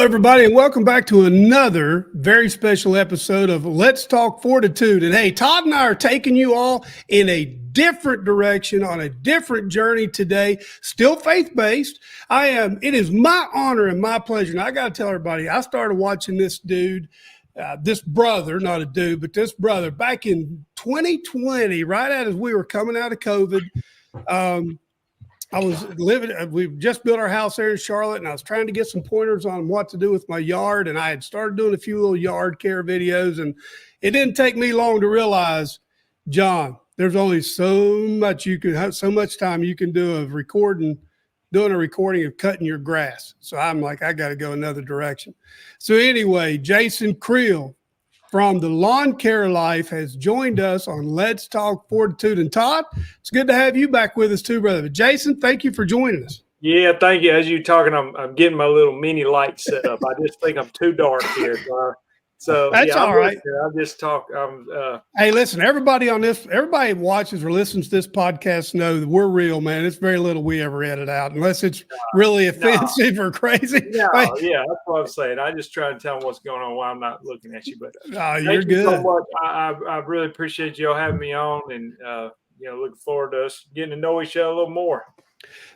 everybody, and welcome back to another very special episode of Let's Talk Fortitude. And hey, Todd and I are taking you all in a different direction on a different journey today, still faith-based. It is my honor and my pleasure. And I got to tell everybody, I started watching this dude, this brother, not a dude, but this brother back in 2020, right as we were coming out of COVID. We just built our house there in Charlotte, and I was trying to get some pointers on what to do with my yard. And I had started doing a few little yard care videos, and it didn't take me long to realize, John, there's only so much time you can do of doing a recording of cutting your grass. So I'm like, I got to go another direction. So anyway, Jason Creel from the Lawn Care Life has joined us on Let's Talk Fortitude. And Todd, it's good to have you back with us too, brother. But Jason, thank you for joining us. Yeah, thank you. As you're talking, I'm getting my little mini light set up. I just think I'm too dark here. So that's yeah, all right. I'll just talk. Hey, listen, everybody who watches or listens to this podcast know that we're real, man. It's very little we ever edit out unless it's really offensive or crazy. Yeah, that's what I'm saying. I just try to tell them what's going on while I'm not looking at you. But you're good. So much. I really appreciate y'all having me on, and looking forward to us getting to know each other a little more.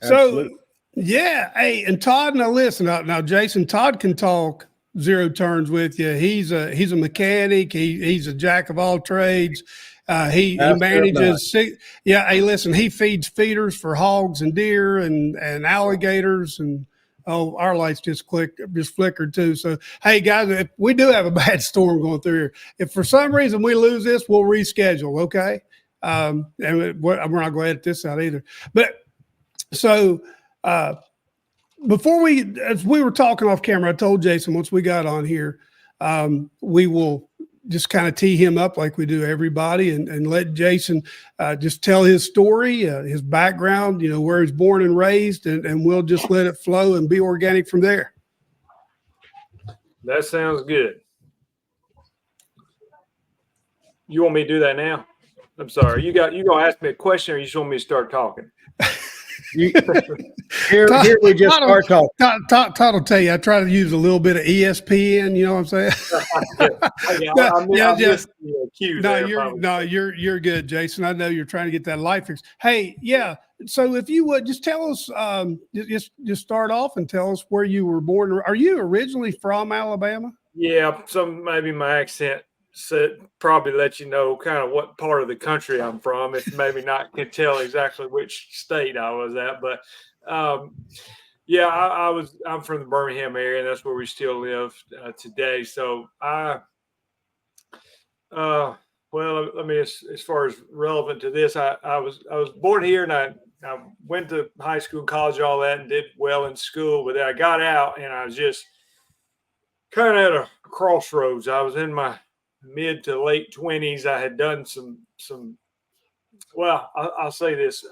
Absolutely. So yeah, hey, and Todd, now listen, now Jason, Todd can talk zero turns with you. He's a mechanic. He's a jack of all trades. He manages. Hey, listen, he feeds feeders for hogs and deer and alligators, and our lights just flickered too. So hey guys, if we do have a bad storm going through here, if for some reason we lose this, we'll reschedule. Okay, and we're not going to edit this out either. But so. As we were talking off camera, I told Jason once we got on here, we will just kind of tee him up like we do everybody and let Jason just tell his story, his background, where he's born and raised, and we'll just let it flow and be organic from there. That sounds good. You want me to do that now? I'm sorry. You going to ask me a question, or you just want me to start talking? Here we just start talking. Todd will tell you, I try to use a little bit of ESPN. You know what I'm saying? You're good, Jason. I know you're trying to get that life fix. Hey, yeah. So if you would just tell us, just start off and tell us where you were born. Are you originally from Alabama? Yeah. Maybe my accent probably let you know kind of what part of the country I'm from, if maybe not can tell exactly which state I was at. But I'm from the Birmingham area, and that's where we still live today. So as far as relevant to this, I was born here, and I went to high school, college, all that, and did well in school. But then I got out, and I was just kind of at a crossroads. I was in my mid to late 20s. I had done I'll say this.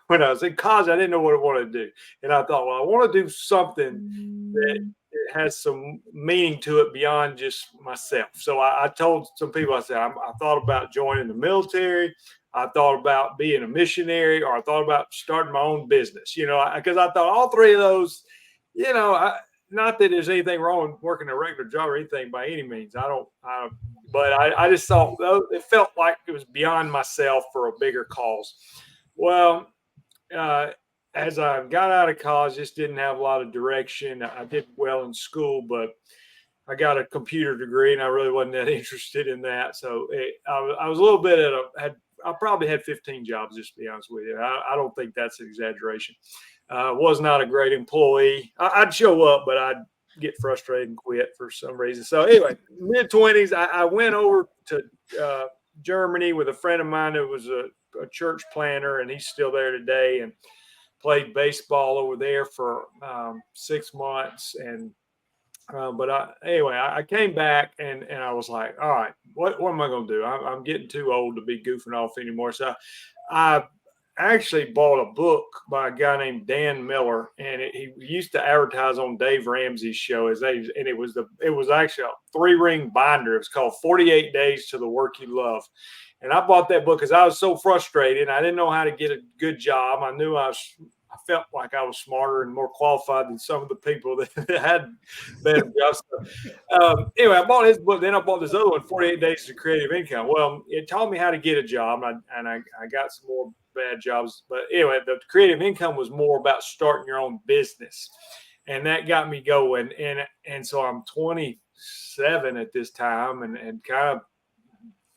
When I was in college, I didn't know what I wanted to do. And I thought, well, I want to do something that has some meaning to it beyond just myself. So I told some people, I said, I thought about joining the military. I thought about being a missionary, or I thought about starting my own business, because I thought all three of those, not that there's anything wrong with working a regular job or anything by any means. But I just thought it felt like it was beyond myself for a bigger cause. Well, as I got out of college, just didn't have a lot of direction. I did well in school, but I got a computer degree, and I really wasn't that interested in that. So I was a little bit I probably had 15 jobs, just to be honest with you. I don't think that's an exaggeration. Was not a great employee. I'd show up, but I'd get frustrated and quit for some reason. So anyway, mid-20s, I went over to Germany with a friend of mine who was a church planter, and he's still there today, and played baseball over there for 6 months. And I came back, and I was like, all right, what am I going to do? I'm getting too old to be goofing off anymore. So I actually bought a book by a guy named Dan Miller, and he used to advertise on Dave Ramsey's show and it was actually a 3-ring binder. It was called 48 Days to the Work You Love. And I bought that book because I was so frustrated. I didn't know how to get a good job. I knew I was I felt like I was smarter and more qualified than some of the people that had better jobs. Anyway, I bought his book. Then I bought this other one, 48 Days to Creative Income. Well, it taught me how to get a job, and I got some more bad jobs. But anyway, the creative income was more about starting your own business, and that got me going. And so I'm 27 at this time, and kind of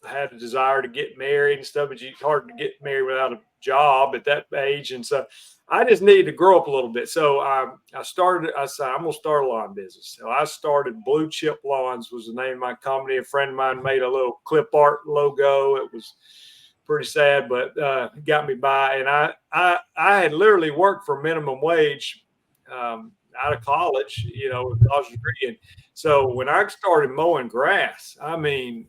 had a desire to get married and stuff, but it's hard to get married without a job at that age. And so I just needed to grow up a little bit. So I said, I'm going to start a lawn business. So I started Blue Chip Lawns was the name of my company. A friend of mine made a little clip art logo. It was pretty sad, but it got me by. And I had literally worked for minimum wage out of college, with a college degree. And so when I started mowing grass, I mean,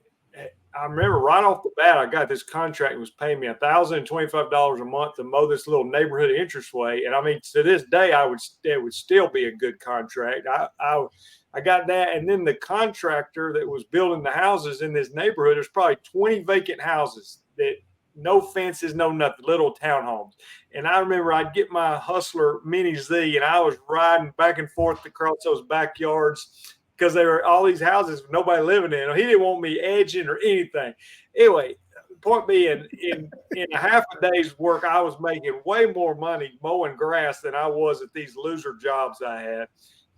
I remember right off the bat, I got this contract that was paying me $1,025 a month to mow this little neighborhood entranceway. And I mean, to this day, it would still be a good contract. I got that. And then the contractor that was building the houses in this neighborhood, there's probably 20 vacant houses that no fences, no nothing, little townhomes. And I remember I'd get my Hustler Mini Z and I was riding back and forth across those backyards because there were all these houses with nobody living in them. He didn't want me edging or anything. Anyway, point being, in a half a day's work, I was making way more money mowing grass than I was at these loser jobs I had.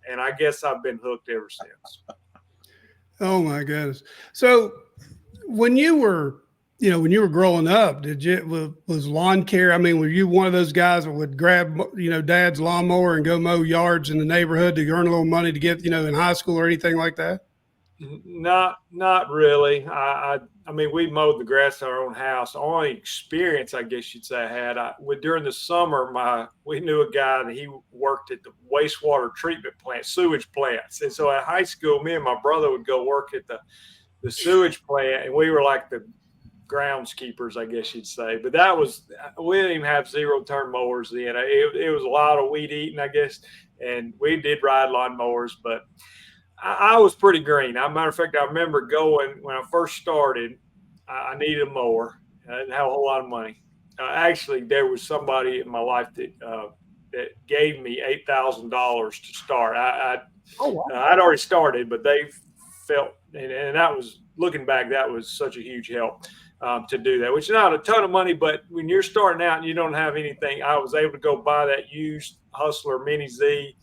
And I guess I've been hooked ever since. Oh my goodness. So when you were growing up, was lawn care? I mean, were you one of those guys that would grab, dad's lawnmower and go mow yards in the neighborhood to earn a little money to get, in high school or anything like that? Not really. I mean, we mowed the grass in our own house. The only experience, I guess you'd say, I had during the summer, we knew a guy that he worked at the wastewater treatment plant, sewage plants. And so at high school, me and my brother would go work at the sewage plant, and we were like the groundskeepers, I guess you'd say. But we didn't even have zero-turn mowers then. It was a lot of weed eating, I guess, and we did ride lawn mowers, but I was pretty green. As a matter of fact, I remember going when I first started, I needed a mower. I didn't have a whole lot of money. Actually, there was somebody in my life that gave me $8,000 to start. I'd already started, but they felt, and that was, looking back, that was such a huge help to do that, which is not a ton of money, but when you're starting out and you don't have anything, I was able to go buy that used Hustler Mini Z.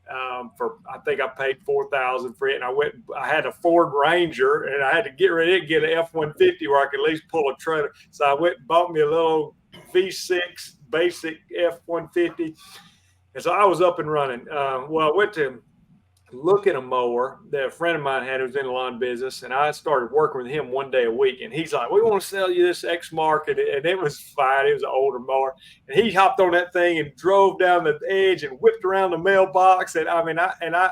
I think I paid $4,000 for it, and I had a Ford Ranger, and I had to get ready to get an F-150 where I could at least pull a trailer. So I went and bought me a little V6 basic F-150, and so I was up and running. I went to look at a mower that a friend of mine had who was in the lawn business, and I started working with him one day a week, and he's like, we want to sell you this X Mark, and it was fine. It was an older mower, and he hopped on that thing and drove down the edge and whipped around the mailbox, and I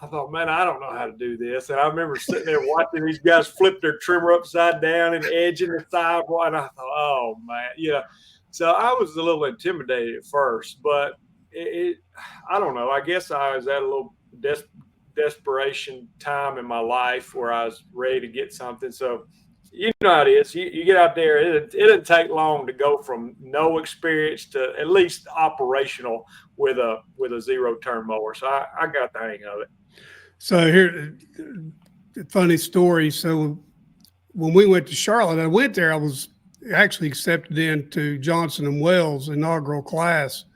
thought, man, I don't know how to do this. And I remember sitting there watching these guys flip their trimmer upside down and edging the sidewalk, and I thought, oh man, so I was a little intimidated at first, but I don't know, I guess I was at a little desperation time in my life where I was ready to get something. So you know how it is. You get out there, it didn't take long to go from no experience to at least operational with a zero-turn mower. So I got the hang of it. So here, funny story. So when we went to Charlotte, I went there, I was actually accepted into Johnson & Wells inaugural class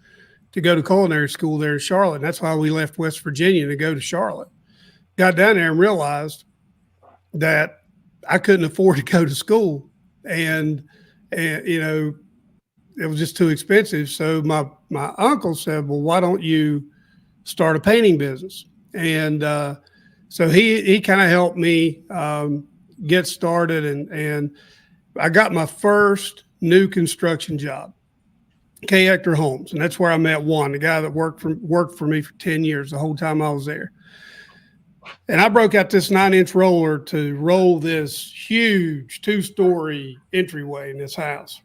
to go to culinary school there in Charlotte. And that's why we left West Virginia to go to Charlotte. Got down there and realized that I couldn't afford to go to school. And it was just too expensive. So my uncle said, well, why don't you start a painting business? And so he kind of helped me get started. And I got my first new construction job. K. Hector Homes, and that's where I met Juan, the guy that worked for me for 10 years, the whole time I was there. And I broke out this 9-inch roller to roll this huge 2-story entryway in this house.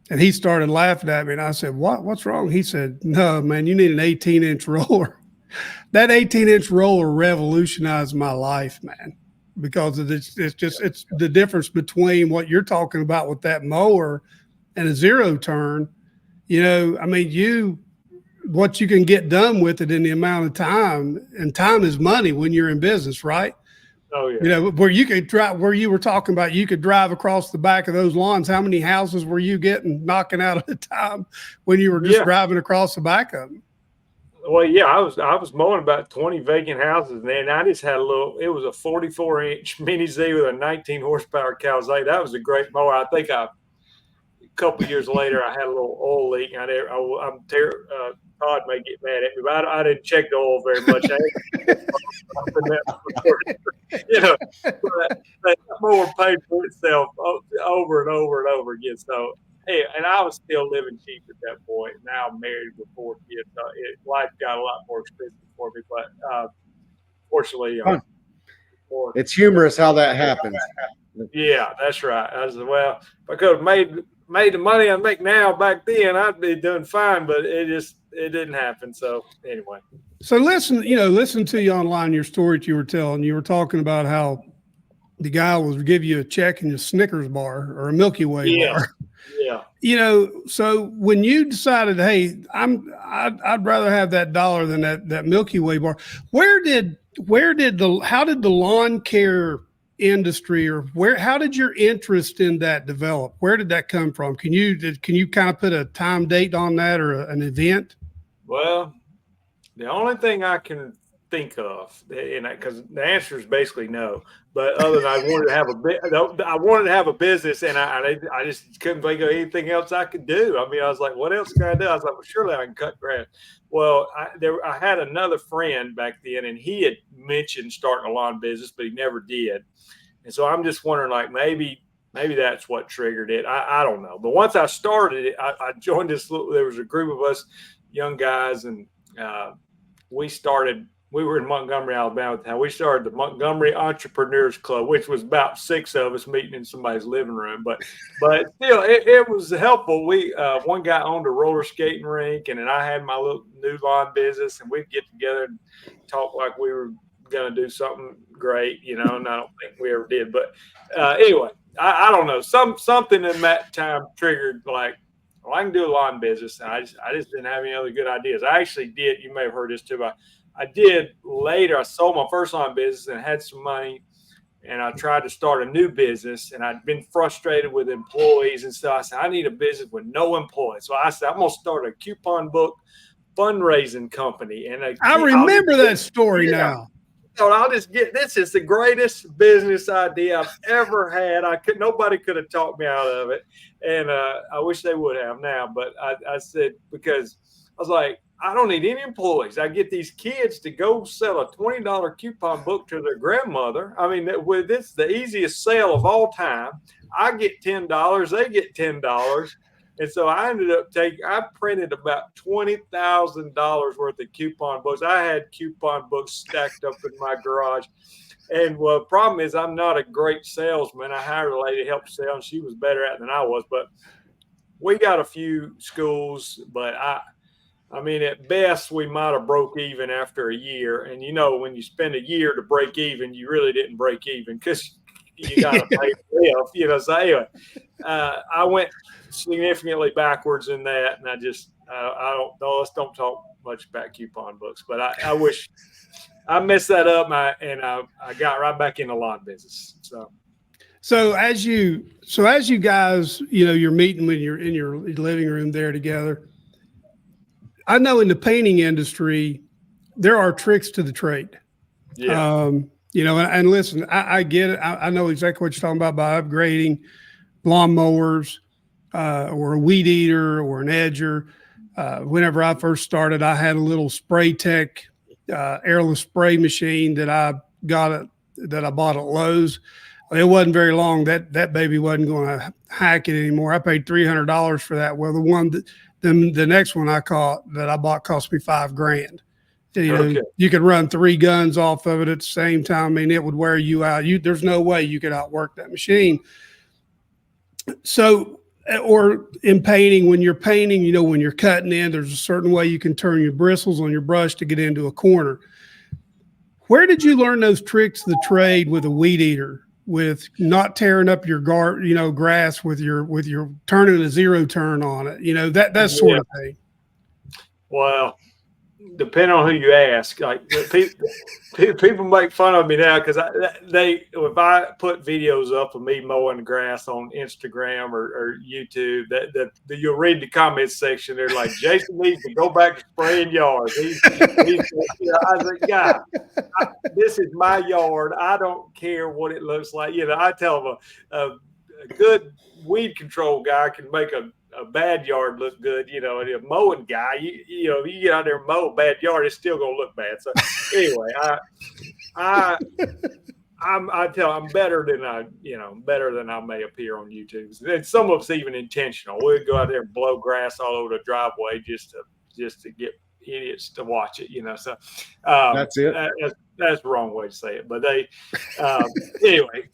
And he started laughing at me, and I said, what's wrong? He said, no, man, you need an 18-inch roller. That 18-inch roller revolutionized my life, man, because it's the difference between what you're talking about with that mower and a zero turn. I mean, what you can get done with it in the amount of time, and time is money when you're in business, right? Oh yeah. Where you could drive, where you were talking about, you could drive across the back of those lawns. How many houses were you knocking out at a time when you were just driving across the back of them? Well, yeah, I was mowing about 20 vacant houses, and then I just had it was a 44-inch Mini Z with a 19 horsepower Calzay. That was a great mower. I think a couple years later, I had a little oil leak. Todd may get mad at me, but I didn't check the oil very much. But that mower paid for itself over and over and over again. So, hey, and I was still living cheap at that point. Now I'm married with 4 kids. Life got a lot more expensive for me, but fortunately, it's humorous how that happens. Yeah, that's right. I said, well, if I could have made the money I make now back then, I'd be doing fine, but it didn't happen. So anyway. So listen to you online, your story that you were telling. You were talking about how the guy will give you a check and a Snickers bar or a Milky Way bar. Yeah. So when you decided, hey, I'd rather have that dollar than that Milky Way bar. How did the lawn care industry, or how did your interest in that develop? Where did that come from? Can you kind of put a time date on that, or an event? Well, the only thing I can think of, because the answer is basically no, but other than I wanted to have a business, and I just couldn't think of anything else I could do. I mean, I was like, what else can I do? I was like, well, surely I can cut grass. Well, I had another friend back then, and he had mentioned starting a lawn business, but he never did. And so I'm just wondering, like, maybe that's what triggered it. I don't know. But once I started it, I joined this. There was a group of us young guys, and we were in Montgomery, Alabama at the time. We started the Montgomery Entrepreneurs Club, which was about 6 of us meeting in somebody's living room. But still, it was helpful. One guy owned a roller skating rink, and then I had my little new lawn business, and we'd get together and talk like we were going to do something great, and I don't think we ever did. But anyway, I don't know. Something in that time triggered, like, well, I can do a lawn business. And I just didn't have any other good ideas. I actually did. You may have heard this too, but I did later. I sold my first lawn business and had some money, and I tried to start a new business, and I'd been frustrated with employees and stuff. I said, I need a business with no employees. So I said, I'm going to start a coupon book fundraising company. And I remember that story now. So this is the greatest business idea I've ever had. Nobody could have talked me out of it. And I wish they would have now. But I said, because I was like, I don't need any employees. I get these kids to go sell a $20 coupon book to their grandmother. I mean, this is the easiest sale of all time. I get $10. They get $10. And so I ended up I printed about $20,000 worth of coupon books. I had coupon books stacked up in my garage. And well, the problem is I'm not a great salesman. I hired a lady to help sell, and she was better at it than I was. But we got a few schools, but I mean, at best, we might have broke even after a year. And, when you spend a year to break even, you really didn't break even because you got to pay for it. So anyway, I went significantly backwards in that. And let's don't talk much about coupon books, but I wish I messed that up. And I got right back in the lawn business. So as you guys, you're meeting when you're in your living room there together. I know in the painting industry, there are tricks to the trade. Yeah. And listen, I get it. I know exactly what you're talking about by upgrading lawnmowers, or a weed eater or an edger. Whenever I first started, I had a little Spray Tech airless spray machine that I bought at Lowe's. It wasn't very long. That baby wasn't going to hack it anymore. I paid $300 for that. Well, the next one that I bought cost me $5,000. You could run 3 guns off of it at the same time. I mean, it would wear you out. There's no way you could outwork that machine. So, or in painting, when you're painting, when you're cutting in, there's a certain way you can turn your bristles on your brush to get into a corner. Where did you learn those tricks of the trade with a weed eater? with not tearing up your grass with your turning a zero turn on it, that sort of thing. Well, depending on who you ask, like people make fun of me now because if I put videos up of me mowing the grass on Instagram or YouTube, that you'll read the comments section. They're like, Jason needs to go back to spraying yards. I was like, God, this is my yard. I don't care what it looks like. I tell them a good weed control guy can make a bad yard look good, and a mowing guy, you get out there and mow a bad yard, it's still gonna look bad. So anyway, I'm better than I may appear on YouTube. And some of it's even intentional. We'll go out there and blow grass all over the driveway just to get idiots to watch it, So that's it. That's the wrong way to say it, but anyway.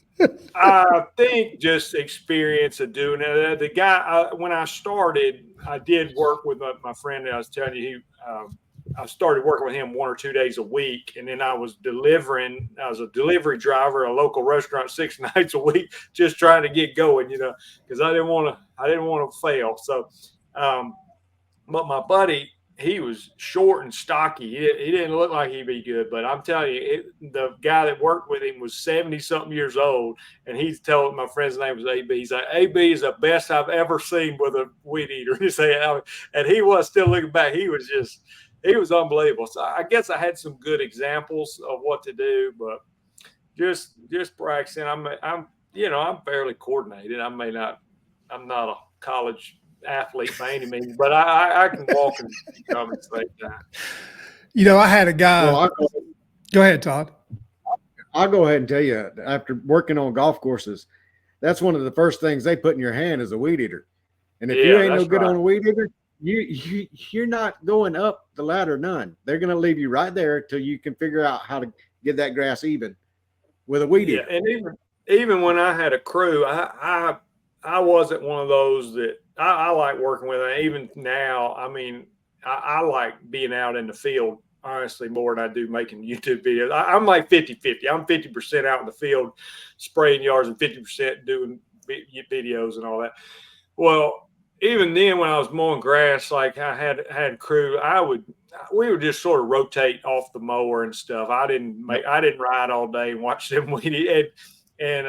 I think just experience of doing it. The guy, when I started, I did work with my friend that I was telling you. I started working with him 1 or 2 days a week, and then I was a delivery driver at a local restaurant 6 nights a week, just trying to get going, because I didn't want to fail. So, but my buddy, he was short and stocky. He didn't look like he'd be good, but I'm telling you, the guy that worked with him was 70-something years old, and he's telling my friend's name was AB. He's like, AB is the best I've ever seen with a weed eater. And he was still looking back. He was unbelievable. So I guess I had some good examples of what to do, but just practicing. I'm fairly coordinated. I'm not a college athlete by any means, but I can walk and come and say that. I had a guy. Well, go ahead, Todd. I'll go ahead and tell you, after working on golf courses, that's one of the first things they put in your hand is a weed eater. And if you ain't no good on a weed eater, you're not going up the ladder none. They're going to leave you right there till you can figure out how to get that grass even with a weed eater. And even when I had a crew, I wasn't one of those that I like working with. Even now, I like being out in the field, honestly, more than I do making YouTube videos. I'm like 50-50. I'm 50% out in the field spraying yards and 50% doing videos and all that. Well, even then, when I was mowing grass, like I had crew, we would just sort of rotate off the mower and stuff. I didn't ride all day and watch them weed eat. And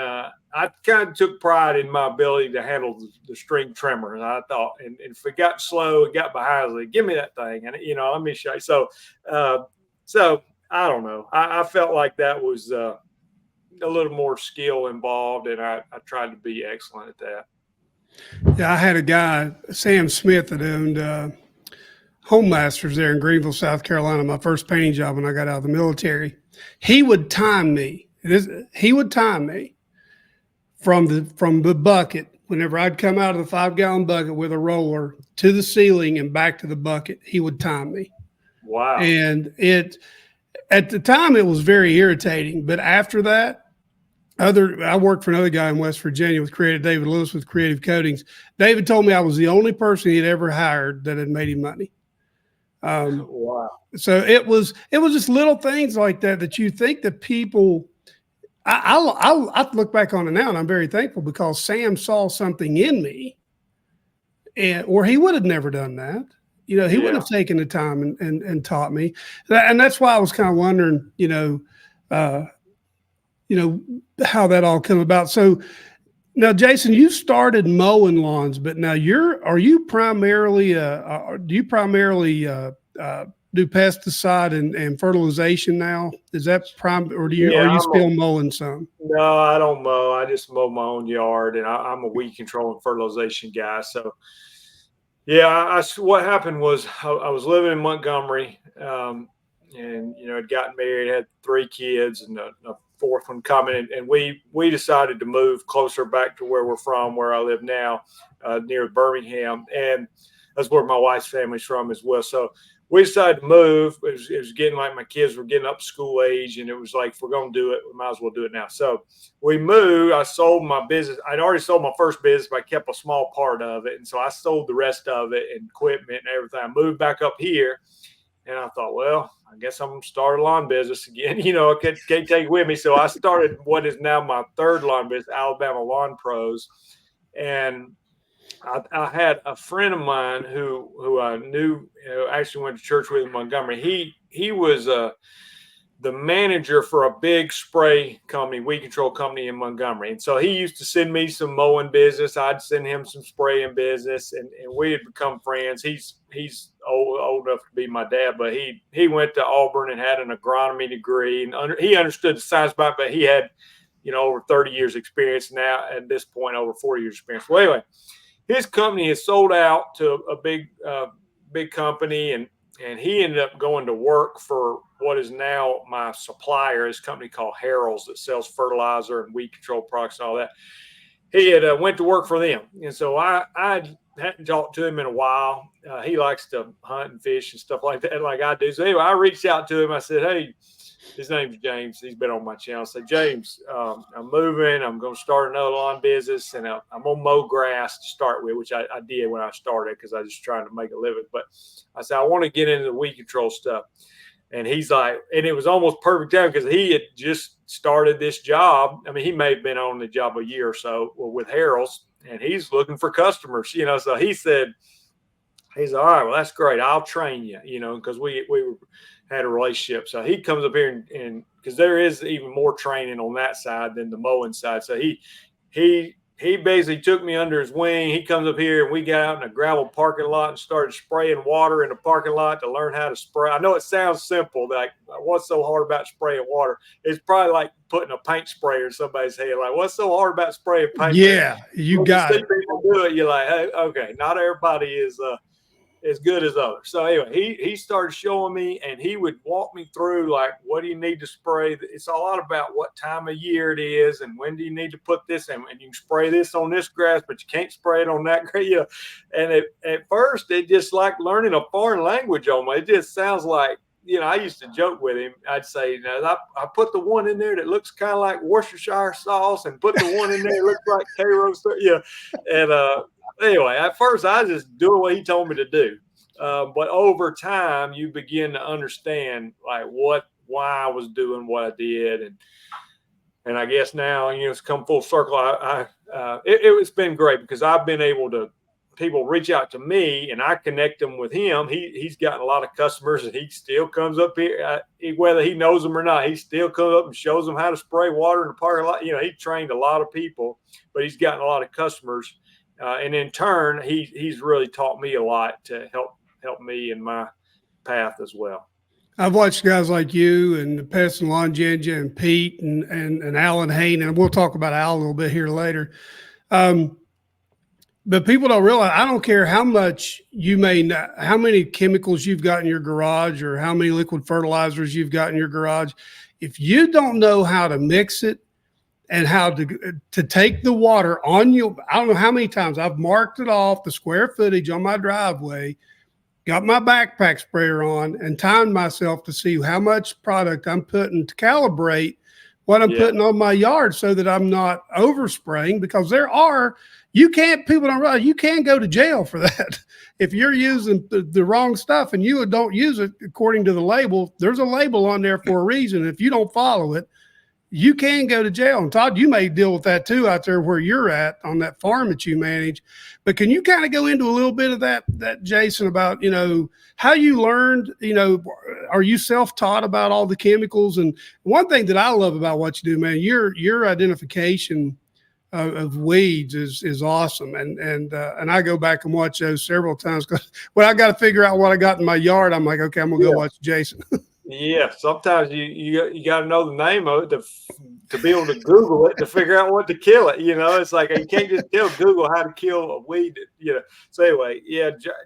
I kind of took pride in my ability to handle the string trimmer. And I thought, and if it got slow, it got behind, I was like, give me that thing. And, let me show you. So I don't know. I felt like that was a little more skill involved, and I tried to be excellent at that. Yeah, I had a guy, Sam Smith, that owned Home Masters there in Greenville, South Carolina, my first painting job when I got out of the military. He would time me. He would time me from the bucket whenever I'd come out of the 5-gallon bucket with a roller to the ceiling and back to the bucket. He would time me. Wow. And at the time it was very irritating, but after that, I worked for another guy in West Virginia with David Lewis with Creative Coatings. David told me I was the only person he'd ever hired that had made him money. Wow. So it was just little things like that you think that people. I look back on it now, and I'm very thankful because Sam saw something in me, or he would have never done that. He wouldn't have taken the time and taught me, and that's why I was kind of wondering, how that all come about. So now, Jason, you started mowing lawns, but now do you primarily do pesticide and fertilization now? Is that or are you still mowing some? No, I don't mow. I just mow my own yard, and I'm a weed control and fertilization guy. So yeah, what happened was I was living in Montgomery, and had gotten married, had 3 kids, and a 4th one coming, and we decided to move closer back to where we're from, where I live now, near Birmingham, and that's where my wife's family's from as well. So we decided to move. It was getting like my kids were getting up to school age, and it was like, if we're going to do it, we might as well do it now. So we moved. I sold my business. I'd already sold my first business, but I kept a small part of it. And so I sold the rest of it and equipment and everything. I moved back up here. And I thought, well, I guess I'm going to start a lawn business again. I can't take it with me. So I started what is now my third lawn business, Alabama Lawn Pros. And I had a friend of mine who I knew, actually went to church with in Montgomery. He was the manager for a big spray company, weed control company in Montgomery. And so he used to send me some mowing business. I'd send him some spraying business, and we had become friends. He's old enough to be my dad, but he went to Auburn and had an agronomy degree, and he understood the science behind it, but he had, over 30 years experience now, at this point, over 40 years experience. Well, anyway, his company has sold out to a big company, and he ended up going to work for what is now my supplier, his company called Harold's that sells fertilizer and weed control products and all that. He had went to work for them. And so I hadn't talked to him in a while. He likes to hunt and fish and stuff like that, like I do. So anyway, I reached out to him. I said, hey, his name's James. He's been on my channel. I said, James, I'm moving. I'm going to start another lawn business, and I'm going to mow grass to start with, which I did when I started because I was just trying to make a living. But I said, I want to get into the weed control stuff. And he's like, and it was almost perfect time because he had just started this job. I mean, he may have been on the job a year or so with Harold's, and he's looking for customers, So he said, he's all right, well, that's great. I'll train you, because we had a relationship. So he comes up here and because there is even more training on that side than the mowing side. So he basically took me under his wing. He comes up here and we got out in a gravel parking lot and started spraying water in the parking lot to learn how to spray. I know it sounds simple, like what's so hard about spraying water? It's probably like putting a paint sprayer in somebody's head. Like, what's so hard about spraying paint? Yeah, you got it. People do it. You're like, hey, okay, not everybody is as good as others. So anyway, he started showing me, and he would walk me through, like, what do you need to spray? It's a lot about what time of year it is and when do you need to put this in. And you can spray this on this grass, but you can't spray it on that grass. And at first, it just like learning a foreign language on me. It just sounds like, I used to joke with him. I'd say, I put the one in there that looks kind of like Worcestershire sauce, and put the one in there that looks like Cairo. And anyway, at first I was just doing what he told me to do. But over time, you begin to understand like why I was doing what I did. And I guess now, it's come full circle. It's been great because I've been able to, people reach out to me and I connect them with him. He's gotten a lot of customers, and he still comes up here, whether he knows them or not, he still comes up and shows them how to spray water in the parking lot. He trained a lot of people, but he's gotten a lot of customers. And in turn, he's really taught me a lot to help me in my path as well. I've watched guys like you and the Pest and Lawn Ginger and Pete and Alan Hayne, and we'll talk about Al a little bit here later. But people don't realize, I don't care how much you may know, how many chemicals you've got in your garage or how many liquid fertilizers you've got in your garage. If you don't know how to mix it and how to take the water on you, I don't know how many times I've marked it off the square footage on my driveway, got my backpack sprayer on, and timed myself to see how much product I'm putting to calibrate what I'm putting on my yard so that I'm not overspraying, because people don't realize you can go to jail for that. If you're using the wrong stuff and you don't use it according to the label, there's a label on there for a reason. If you don't follow it, you can go to jail. And Todd, you may deal with that too out there where you're at on that farm that you manage. But can you kind of go into a little bit of that Jason, about, how you learned, are you self-taught about all the chemicals? And one thing that I love about what you do, man, your identification of weeds is awesome. And I go back and watch those several times, because when I got to figure out what I got in my yard, I'm like, okay, I'm gonna go watch Jason. Yeah, sometimes you got to know the name of it to be able to Google it to figure out what to kill it. It's like you can't just tell Google how to kill a weed. So anyway,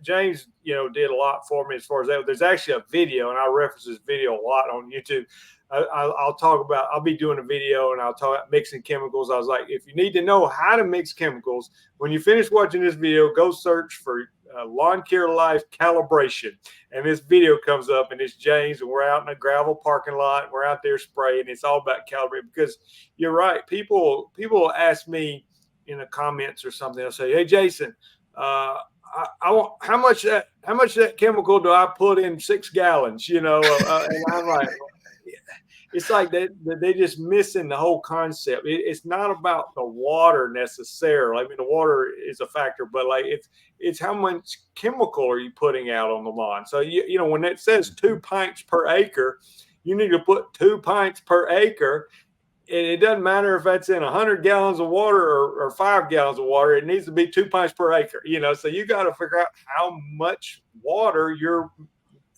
James, did a lot for me as far as that. There's actually a video, and I reference this video a lot on YouTube. I'll be doing a video and I'll talk about mixing chemicals. I was like, if you need to know how to mix chemicals, when you finish watching this video, go search for Lawn Care Life calibration. And this video comes up, and it's James, and we're out in a gravel parking lot. We're out there spraying. It's all about calibrating, because you're right. People ask me in the comments or something. They'll say, hey, Jason, I want how much that chemical do I put in 6 gallons? And I'm like, it's like they just missing the whole concept. It's not about the water necessarily. I mean, the water is a factor, but like it's how much chemical are you putting out on the lawn. So when it says 2 pints per acre, you need to put 2 pints per acre. And it doesn't matter if that's in 100 gallons of water or 5 gallons of water. It needs to be 2 pints per acre. So you got to figure out how much water your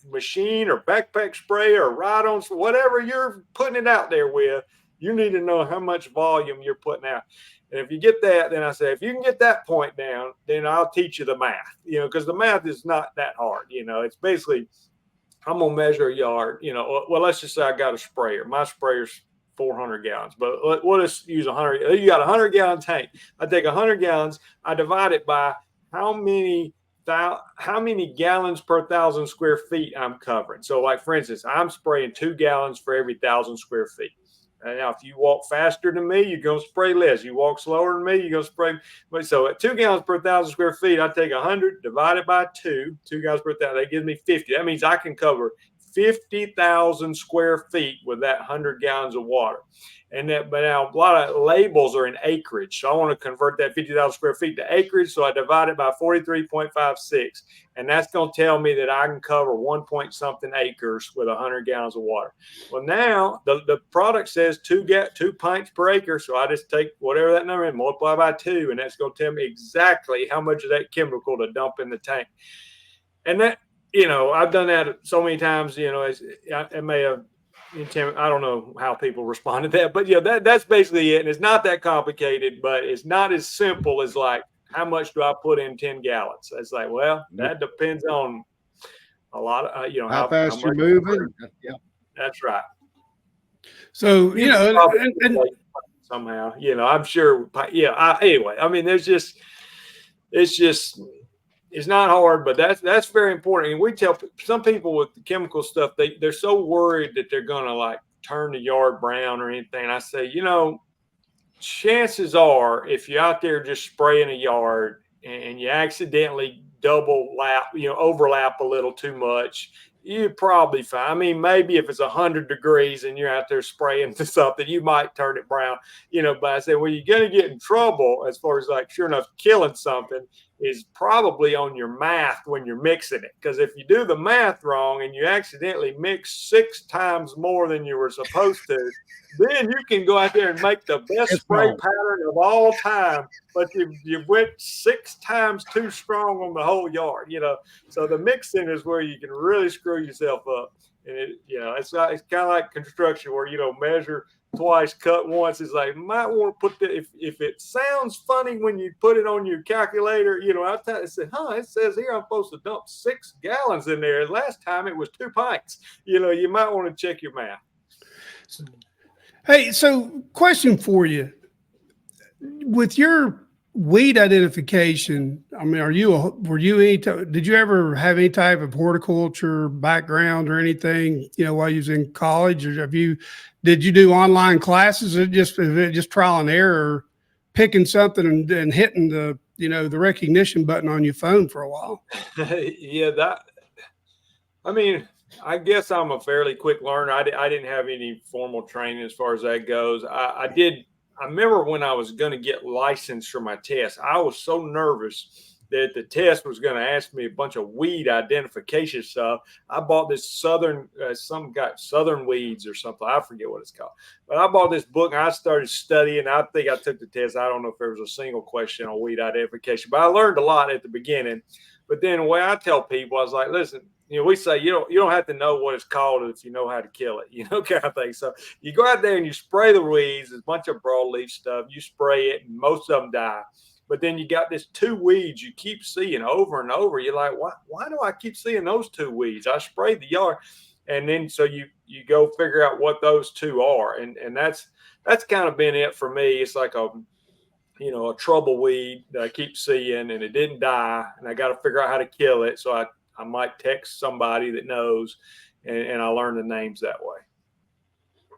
machine or backpack spray or ride-on, whatever you're putting it out there with, you need to know how much volume you're putting out. And if you get that, then I say, if you can get that point down, then I'll teach you the math, because the math is not that hard. It's basically, I'm going to measure a yard, well, let's just say I got a sprayer. My sprayer's 400 gallons, but we'll just use 100. You got a 100-gallon tank. I take 100 gallons, I divide it by how many gallons per 1,000 square feet I'm covering. So like, for instance, I'm spraying 2 gallons for every 1,000 square feet. Now, if you walk faster than me, you're going to spray less. You walk slower than me, you're going to spray. So at 2 gallons per 1,000 square feet, I take 100 divided by 2 gallons per 1,000. That gives me 50. That means I can cover 50,000 square feet with that 100 gallons of water. But now a lot of labels are in acreage. So I want to convert that 50,000 square feet to acreage. So I divide it by 43.56. And that's going to tell me that I can cover 1 point something acres with 100 gallons of water. Well, now the product says 2 pints per acre. So I just take whatever that number and multiply by 2. And that's going to tell me exactly how much of that chemical to dump in the tank. And that, I've done that so many times, it may have, I don't know how people respond to that, but that's basically it. And it's not that complicated, but it's not as simple as like, how much do I put in 10 gallons? It's like, well, that depends on a lot of, how fast you're moving. Yeah, that's right. So, and somehow, I'm sure. Anyway, I mean, it's not hard, but that's very important. And we tell some people with the chemical stuff, they're so worried that they're going to like turn the yard brown or anything. I say, chances are if you're out there just spraying a yard and you accidentally overlap a little too much, you're probably fine. I mean, maybe if it's 100 degrees and you're out there spraying to something, you might turn it brown, but I say, well, you're going to get in trouble as far as like, sure enough, killing something is probably on your math when you're mixing it. Because if you do the math wrong and you accidentally mix 6 times more than you were supposed to, then you can go out there and make the best spray pattern of all time, but you went 6 times too strong on the whole yard, So the mixing is where you can really screw yourself up. And it's kind of like construction where measure twice, cut once. It's like, might want to put that if it sounds funny when you put it on your calculator, I said, it says here I'm supposed to dump 6 gallons in there. Last time it was 2 pints. You might want to check your math. Hey, so question for you. With your weed identification, I mean, did you ever have any type of horticulture background or anything, while you was in college, or did you do online classes, or just trial and error, picking something and hitting the recognition button on your phone for a while? I guess I'm a fairly quick learner. I didn't have any formal training as far as that goes. I remember when I was going to get licensed for my test, I was so nervous that the test was going to ask me a bunch of weed identification stuff. I bought this Southern Weeds or something. I forget what it's called. But I bought this book and I started studying. I think I took the test. I don't know if there was a single question on weed identification, but I learned a lot at the beginning. But then the way I tell people, I was like, listen, we say you don't have to know what it's called if you know how to kill it, kind of thing. So you go out there and you spray the weeds, there's a bunch of broadleaf stuff. You spray it, and most of them die. But then you got this 2 weeds you keep seeing over and over. You're like, why do I keep seeing those 2 weeds? I sprayed the yard, and then so you go figure out what those 2 are, and that's kind of been it for me. It's like a trouble weed that I keep seeing, and it didn't die, and I got to figure out how to kill it. So I might text somebody that knows, and I learn the names that way.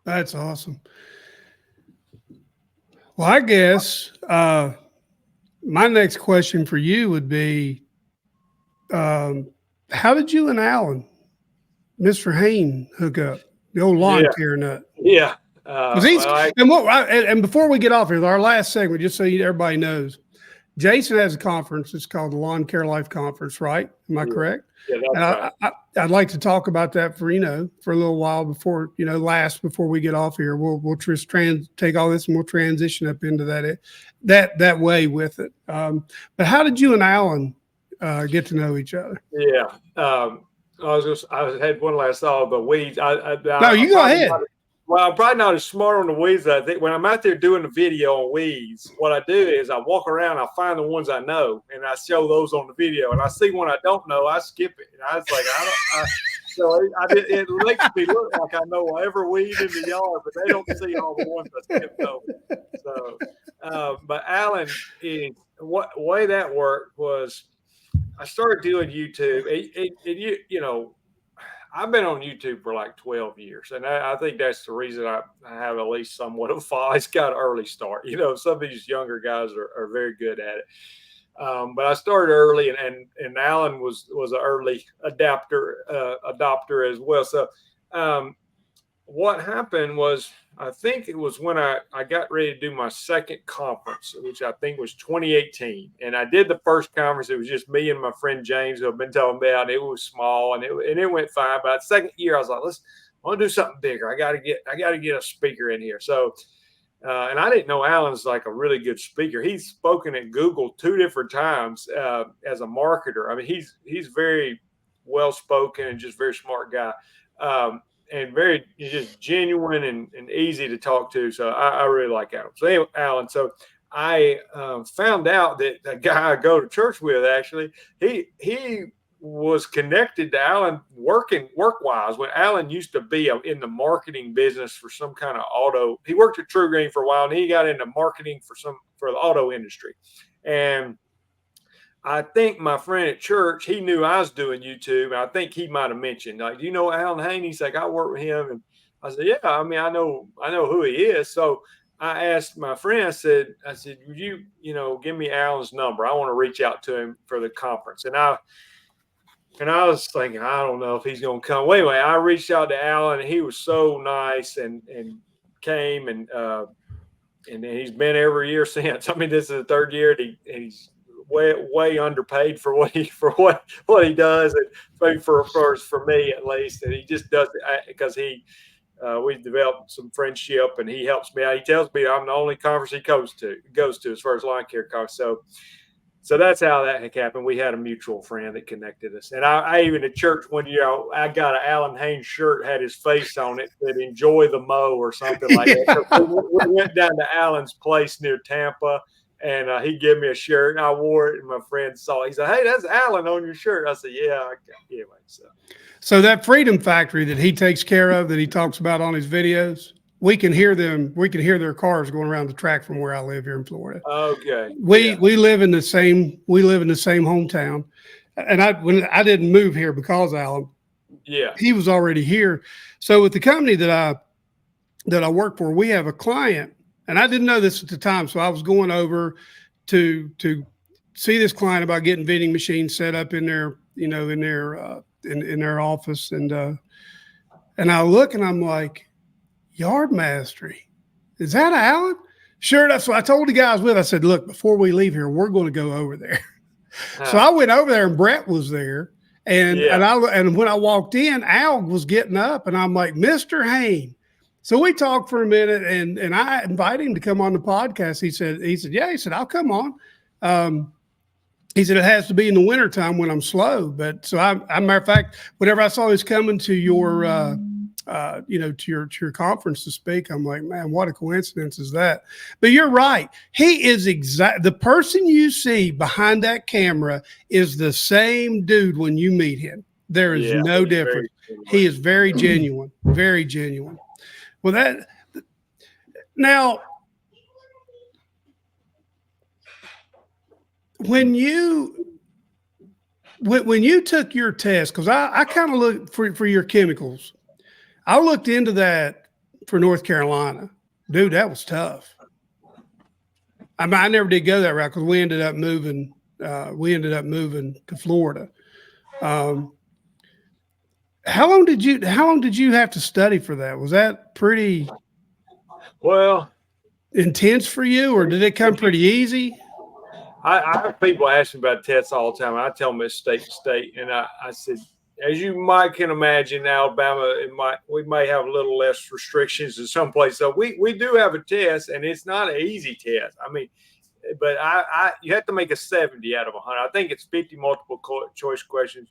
That's awesome. Well, I guess my next question for you would be, how did you and Alan, Mr. Hain, hook up? The old lawn care nut. Yeah. And before we get off here, our last segment, just so everybody knows, Jason has a conference. It's called the Lawn Care Life Conference, right? Am I correct? Yeah, that's right. I'd like to talk about that for a little while before we get off here. We'll just take all this and we'll transition up into that way with it. But how did you and Alan get to know each other? Yeah. I had one last thought about weeds. No, you go ahead. I'm probably not as smart on the weeds as I think. When I'm out there doing the video on weeds, what I do is I walk around, I find the ones I know, and I show those on the video. And I see one I don't know, I skip it. And I was like, it makes me look like I know every weed in the yard, but they don't see all the ones I skipped over. So, but Alan, the way that worked was I started doing YouTube. I've been on YouTube for like 12 years, and I think that's the reason I have at least somewhat of a follow. It's got an early start. Some of these younger guys are very good at it. But I started early, and Alan was an early adopter as well. So what happened was, I think it was when I got ready to do my second conference, which I think was 2018. And I did the first conference. It was just me and my friend James, who I've been telling about. It was small and it went fine. But the second year, I was like, I want to do something bigger. I got to get a speaker in here. So, and I didn't know Alan's like a really good speaker. He's spoken at Google 2 different times as a marketer. I mean, he's very well spoken and just very smart guy. And very just genuine and easy to talk to. So I really like Alan. So anyway, Alan, so I found out that the guy I go to church with, actually, he was connected to Alan work-wise when Alan used to be in the marketing business for some kind of auto. He worked at True Green for a while, and he got into marketing for the auto industry. And I think my friend at church, he knew I was doing YouTube. And I think he might have mentioned, like, do you know Alan Hain? He's like, I work with him. And I said, yeah, I mean, I know who he is. So I asked my friend, I said, would you, give me Alan's number? I want to reach out to him for the conference. And I was thinking, I don't know if he's going to come. Well, anyway, I reached out to Alan, and he was so nice and came and he's been every year since. I mean, this is the third year, and he's way underpaid for what he does, and maybe for me at least. And he just does it because we've developed some friendship, and he helps me out. He tells me I'm the only conference he goes to as far as lawn care costs. So that's how that happened. We had a mutual friend that connected us. And I even at church one year, I got an Alan Hain shirt, had his face on it, that enjoy the mow or something like that. We went down to Alan's place near Tampa, and he gave me a shirt, and I wore it, and my friend saw it. He said, hey, that's Alan on your shirt. I said, yeah. Anyway, so that Freedom Factory that he takes care of, that he talks about on his videos, we can hear them. We can hear their cars going around the track from where I live here in Florida. Okay. We live in the same hometown, and I didn't move here because of Alan. Yeah, he was already here. So with the company that I work for, we have a client, and I didn't know this at the time. So I was going over to see this client about getting vending machines set up in their in their office, and I look and I'm like, Yard Mastery, is that Alan? Sure. That's what I told the guys with. I said, look, before we leave here, we're going to go over there. So I went over there, and Brett was there. And when I walked in, Al was getting up, and I'm like, Mr. Hain. So we talked for a minute, and I invited him to come on the podcast. He said, yeah. He said, I'll come on. He said, it has to be in the wintertime when I'm slow. But so I matter of fact, whenever I saw he was coming to your to your conference to speak, I'm like, man, what a coincidence is that? But you're right. He is the person you see behind that camera is the same dude when you meet him. There is no difference. He is very genuine, very genuine. Well, now, when you took your test, because I kind of looked for your chemicals. I looked into that for North Carolina. Dude, that was tough. I mean, I never did go that route because we ended up moving. We ended up moving to Florida. How long did you have to study for that? Was that pretty Well, intense for you, or did it come pretty easy? I have people ask me about tests all the time. I tell them it's state to state, and I said, as you might can imagine, Alabama, we may have a little less restrictions in some places. So we do have a test, and it's not an easy test. I mean, but you have to make a 70 out of 100. I think it's 50 multiple choice questions,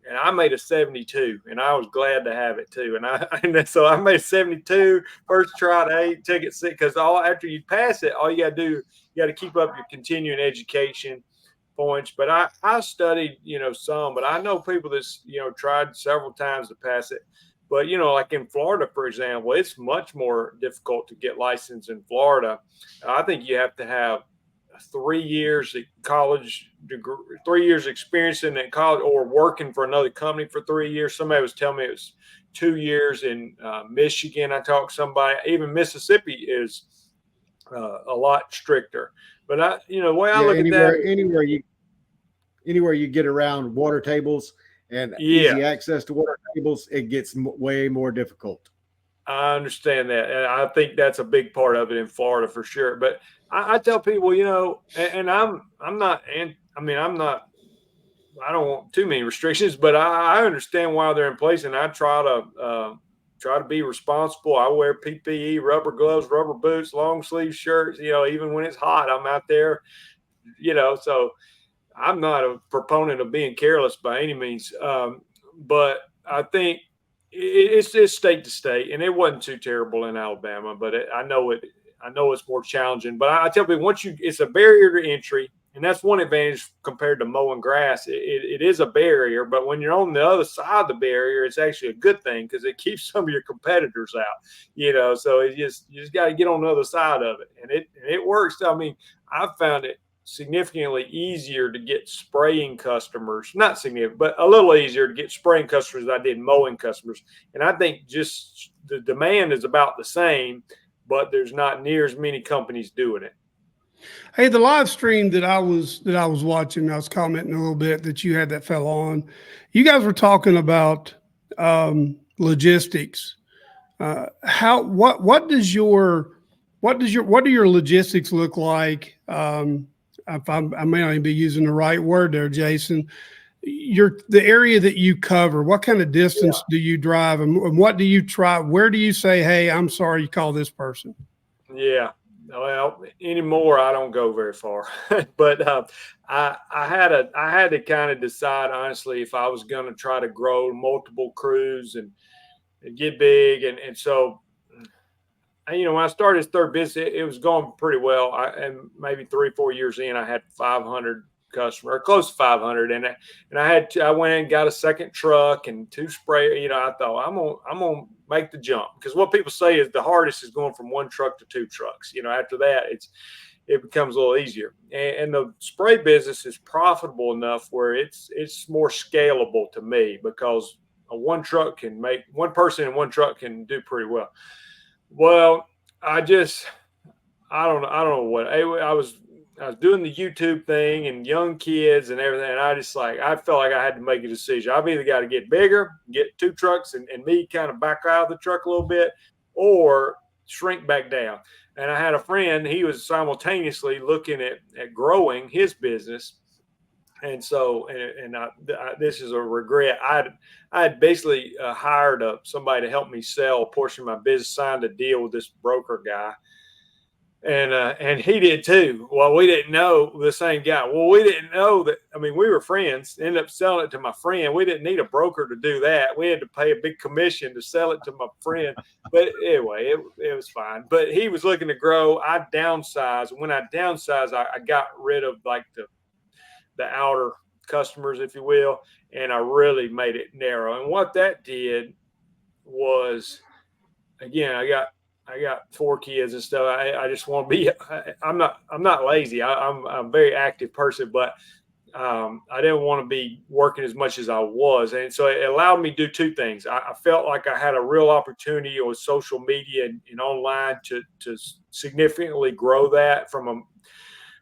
and I made a 72, and I was glad to have it too. And so I made 72 first try to 8, took it 6 because after you pass it, all you got to do, you got to keep up your continuing education points. But I studied, some, but I know people that's, tried several times to pass it. But, like in Florida, for example, it's much more difficult to get licensed in Florida. I think you have to have 3 years at college degree, 3 years experience in that college, or working for another company for 3 years. Somebody was telling me it was 2 years in Michigan. I talked to somebody, even Mississippi is a lot stricter. But the way I look at that, anywhere you get around water tables and easy access to water tables, it gets way more difficult. I understand that, and I think that's a big part of it in Florida for sure. But I tell people, and I'm not, and I mean, I don't want too many restrictions, but I understand why they're in place, and I try to be responsible. I wear PPE, rubber gloves, rubber boots, long sleeve shirts. Even when it's hot, I'm out there. So I'm not a proponent of being careless by any means, but I think it's state to state, and it wasn't too terrible in Alabama, but I know it's more challenging. But I tell people, it's a barrier to entry, and that's one advantage compared to mowing grass. It is a barrier, but when you're on the other side of the barrier, it's actually a good thing because it keeps some of your competitors out. So you just got to get on the other side of it, and it works. I mean, I've found it significantly easier to get spraying customers, not significant, but a little easier to get spraying customers than I did mowing customers. And I think just the demand is about the same, but there's not near as many companies doing it. Hey, the live stream that I was watching, I was commenting a little bit that you had that fell on. You guys were talking about logistics. What do your logistics look like? I may not even be using the right word there, Jason. The area that you cover, what kind of distance do you drive, and what do you try? Where do you say, hey, I'm sorry, you call this person? Yeah. Well, anymore, I don't go very far, but I had to kind of decide honestly if I was going to try to grow multiple crews and get big, and so. When I started this third business, it was going pretty well. And maybe 3-4 years in, I had 500 customers, or close to 500, and I went and got a second truck and 2 sprayers. I thought I'm gonna make the jump, because what people say is the hardest is going from 1 truck to 2 trucks. After that, it becomes a little easier. And the spray business is profitable enough where it's more scalable to me, because one person in 1 truck can do pretty well. Well, I don't know what I was doing the YouTube thing and young kids and everything. And I felt like I had to make a decision. I've either got to get bigger, get 2 trucks and me kind of back out of the truck a little bit, or shrink back down. And I had a friend, he was simultaneously looking at growing his business. And so, this is a regret. I had basically hired somebody to help me sell a portion of my business, signed a deal with this broker guy, and he did too. Well, we didn't know the same guy. Well, we didn't know that. I mean, we were friends. Ended up selling it to my friend. We didn't need a broker to do that. We had to pay a big commission to sell it to my friend. But anyway, it was fine. But he was looking to grow. I downsized. When I downsized, I got rid of like the outer customers, if you will, and I really made it narrow. And what that did was, again, I got 4 kids and stuff. I just want to be. I'm not lazy. I'm a very active person, but I didn't want to be working as much as I was, and so it allowed me to do 2 things. I felt like I had a real opportunity on social media and online to significantly grow that from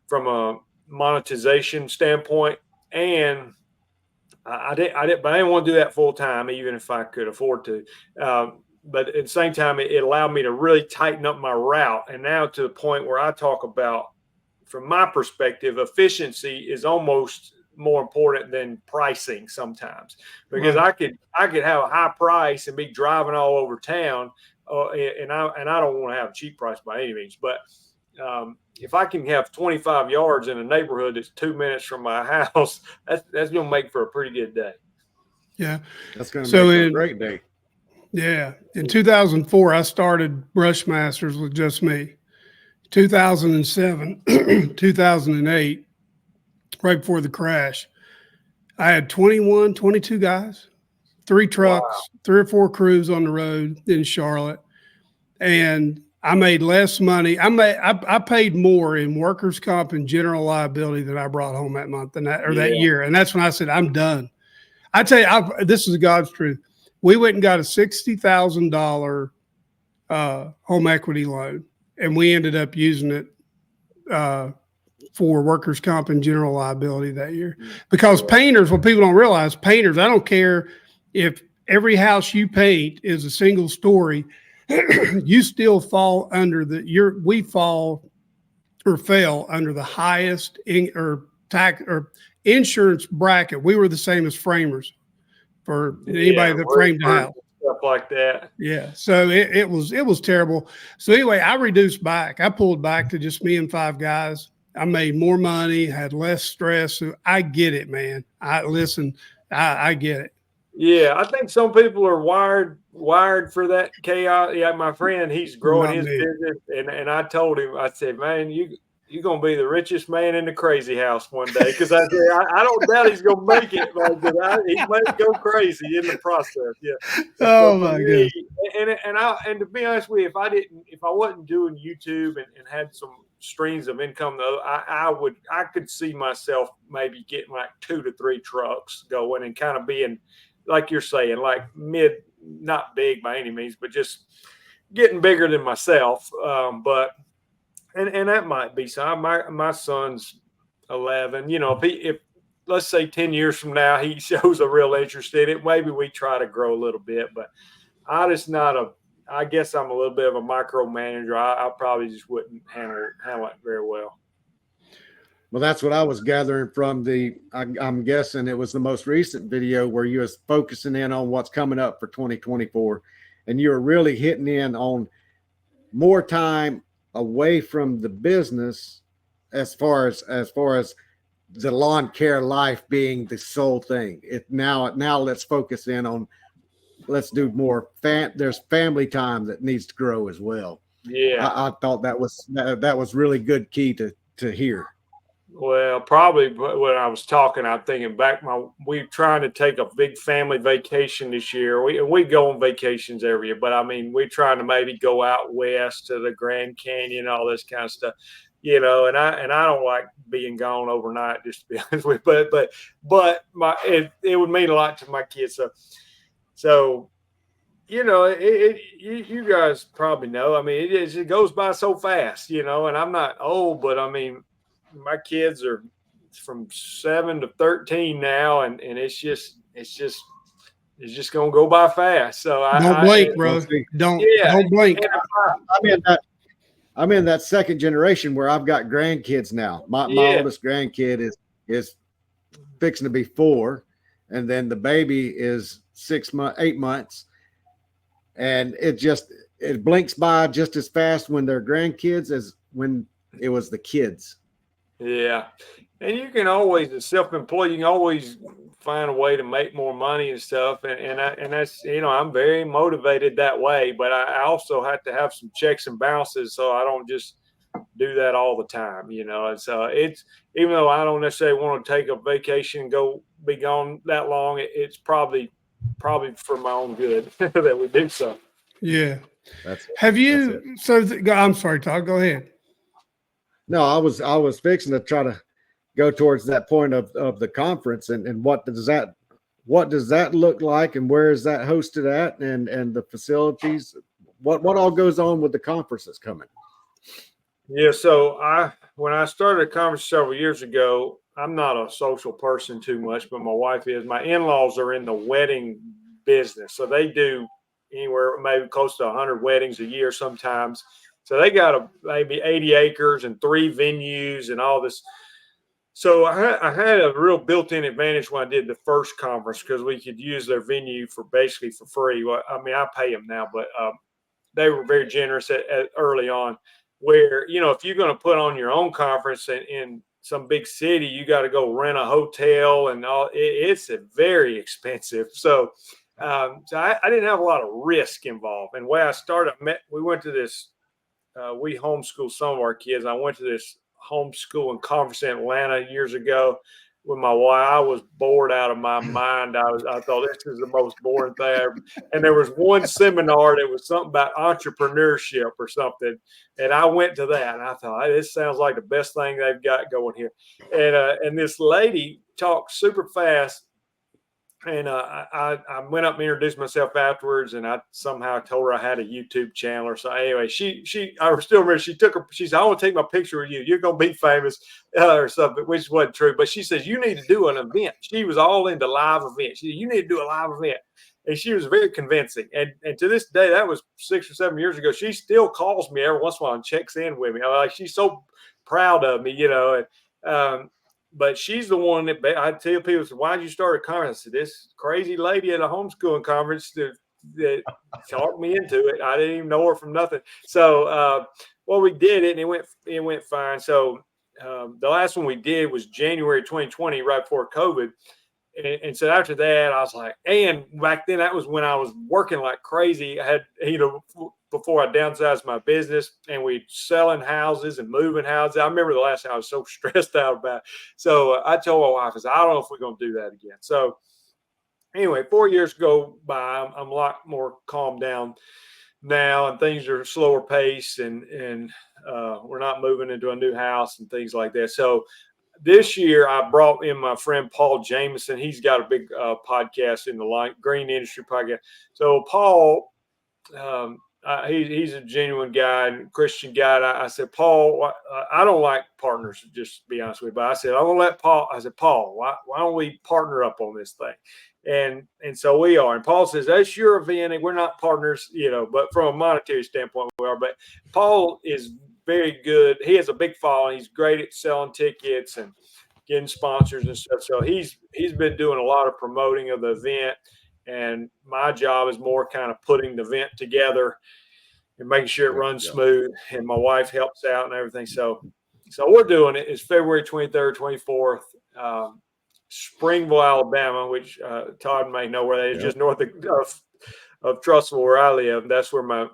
from a monetization standpoint, and I didn't want to do that full time, even if I could afford to. But at the same time, it allowed me to really tighten up my route. And now to the point where I talk about, from my perspective, efficiency is almost more important than pricing sometimes, because Right. I could have a high price and be driving all over town, and I don't want to have a cheap price by any means, but if I can have 25 yards in a neighborhood that's 2 minutes from my house, that's going to make for a pretty good day. Yeah. That's going to So make for a great day. Yeah. In 2004, I started Brushmasters with just me. 2007, 2008, right before the crash, I had 21, 22 guys, 3 trucks, 3 or 4 crews on the road in Charlotte. And I made less money. I paid more in workers' comp and general liability than I brought home that month that year. And that's when I said, I'm done. I tell you, this is God's truth. We went and got a $60,000 home equity loan, and we ended up using it for workers' comp and general liability that year. Because painters, what people don't realize, painters, I don't care if every house you paint is a single story, you still fall under we fell under the highest insurance bracket. We were the same as framers for anybody that framed a house. Stuff like that. Yeah. So it was terrible. So anyway, I reduced back. I pulled back to just me and 5 guys. I made more money, had less stress. So I get it, man. I get it. Yeah, I think some people are wired for that chaos. Yeah, my friend, he's growing his business, and I told him, I said, man, you're gonna be the richest man in the crazy house one day, because I said I don't doubt he's gonna make it, but he might go crazy in the process. Yeah. Oh my God. And to be honest with you, if I wasn't doing YouTube and had some streams of income, though, I could see myself maybe getting like 2 to 3 trucks going and kind of being, like you're saying, like not big by any means, but just getting bigger than myself. But that might be so. My son's 11. You know, if let's say 10 years from now he shows a real interest in it, maybe we try to grow a little bit. But I guess I'm a little bit of a micromanager. I probably just wouldn't handle it very well. Well, that's what I was gathering from I'm guessing it was the most recent video where you was focusing in on what's coming up for 2024, and you were really hitting in on more time away from the business as far as the lawn care life being the sole thing. Now let's focus in on, let's do more there's family time that needs to grow as well. Yeah. I thought that was really good key to hear. Well, probably when I was talking, I'm thinking back. We're trying to take a big family vacation this year. We go on vacations every year, but I mean, we're trying to maybe go out west to the Grand Canyon, all this kind of stuff, you know. And I don't like being gone overnight, just to be honest with you. But it would mean a lot to my kids. So you know, you guys probably know. I mean, it goes by so fast, you know. And I'm not old, but I mean, my kids are from 7 to 13 now, and it's just gonna go by fast. So don't blink, bro. Don't blink. I'm in that second generation where I've got grandkids now. My oldest grandkid is fixing to be 4, and then the baby is 8 months, and it blinks by just as fast when they're grandkids as when it was the kids. Yeah. And you can always, as self-employed, you can always find a way to make more money and stuff. And that's, you know, I'm very motivated that way, but I also have to have some checks and balances, so I don't just do that all the time, you know. And so it's, even though I don't necessarily want to take a vacation and be gone that long, it's probably for my own good that we do so. Yeah. I'm sorry, Todd, go ahead. No, I was fixing to try to go towards that point of the conference, and what does that look like, and where is that hosted at, and the facilities, what all goes on with the conference that's coming? Yeah. So when I started a conference several years ago, I'm not a social person too much, but my wife is. My in-laws are in the wedding business. So they do anywhere, maybe close to 100 weddings a year sometimes. So they got maybe 80 acres and 3 venues and all this. So I had a real built-in advantage when I did the first conference because we could use their venue for basically for free. Well, I mean, I pay them now, but they were very generous at early on. Where if you're going to put on your own conference in some big city, you got to go rent a hotel and all. It's very expensive. So I didn't have a lot of risk involved. And the way I started, we went to this we homeschool some of our kids. I went to this homeschooling conference in Atlanta years ago with my wife. I was bored out of my mind. I thought this is the most boring thing ever. And there was one seminar that was something about entrepreneurship or something. And I went to that and I thought, hey, this sounds like the best thing they've got going here. And this lady talked super fast. And I went up and introduced myself afterwards, and I somehow told her I had a YouTube channel or so. Anyway, I still remember she said, "I want to take my picture with you. You're gonna be famous," or something, which wasn't true. But she says you need to do an event. She was all into live events. She said, you need to do a live event, and she was very convincing. And to this day, that was 6 or 7 years ago. She still calls me every once in a while and checks in with me. Like she's so proud of me, but she's the one that I tell people, why did you start a conference? I said, this crazy lady at a homeschooling conference that talked me into it. I didn't even know her from nothing. So, we did it and it went fine. So, the last one we did was January 2020, right before COVID. And so after that, I was like, and back then that was when I was working like crazy. I had, before I downsized my business and we selling houses and moving houses. I remember the last time I was so stressed out about it. So I told my wife, I said, I don't know if we're going to do that again. So anyway, 4 years go by. I'm a lot more calmed down now and things are slower pace and we're not moving into a new house and things like that. So this year I brought in my friend Paul Jameson. He's got a big podcast in the green industry podcast. So Paul, he's a genuine guy and Christian guy. I said, Paul, I don't like partners, just to be honest with you. But I said, I'm gonna let Paul. I said, Paul, why don't we partner up on this thing? And so we are. And Paul says, that's your event, and we're not partners, but from a monetary standpoint, we are. But Paul is very good. He has a big following. He's great at selling tickets and getting sponsors and stuff. So he's been doing a lot of promoting of the event. And my job is more kind of putting the event together and making sure it runs smooth. And my wife helps out and everything. So we're doing it. It's February 23rd, 24th, Springville, Alabama, which Todd may know where that is, just north of Trussville, where I live. That's where my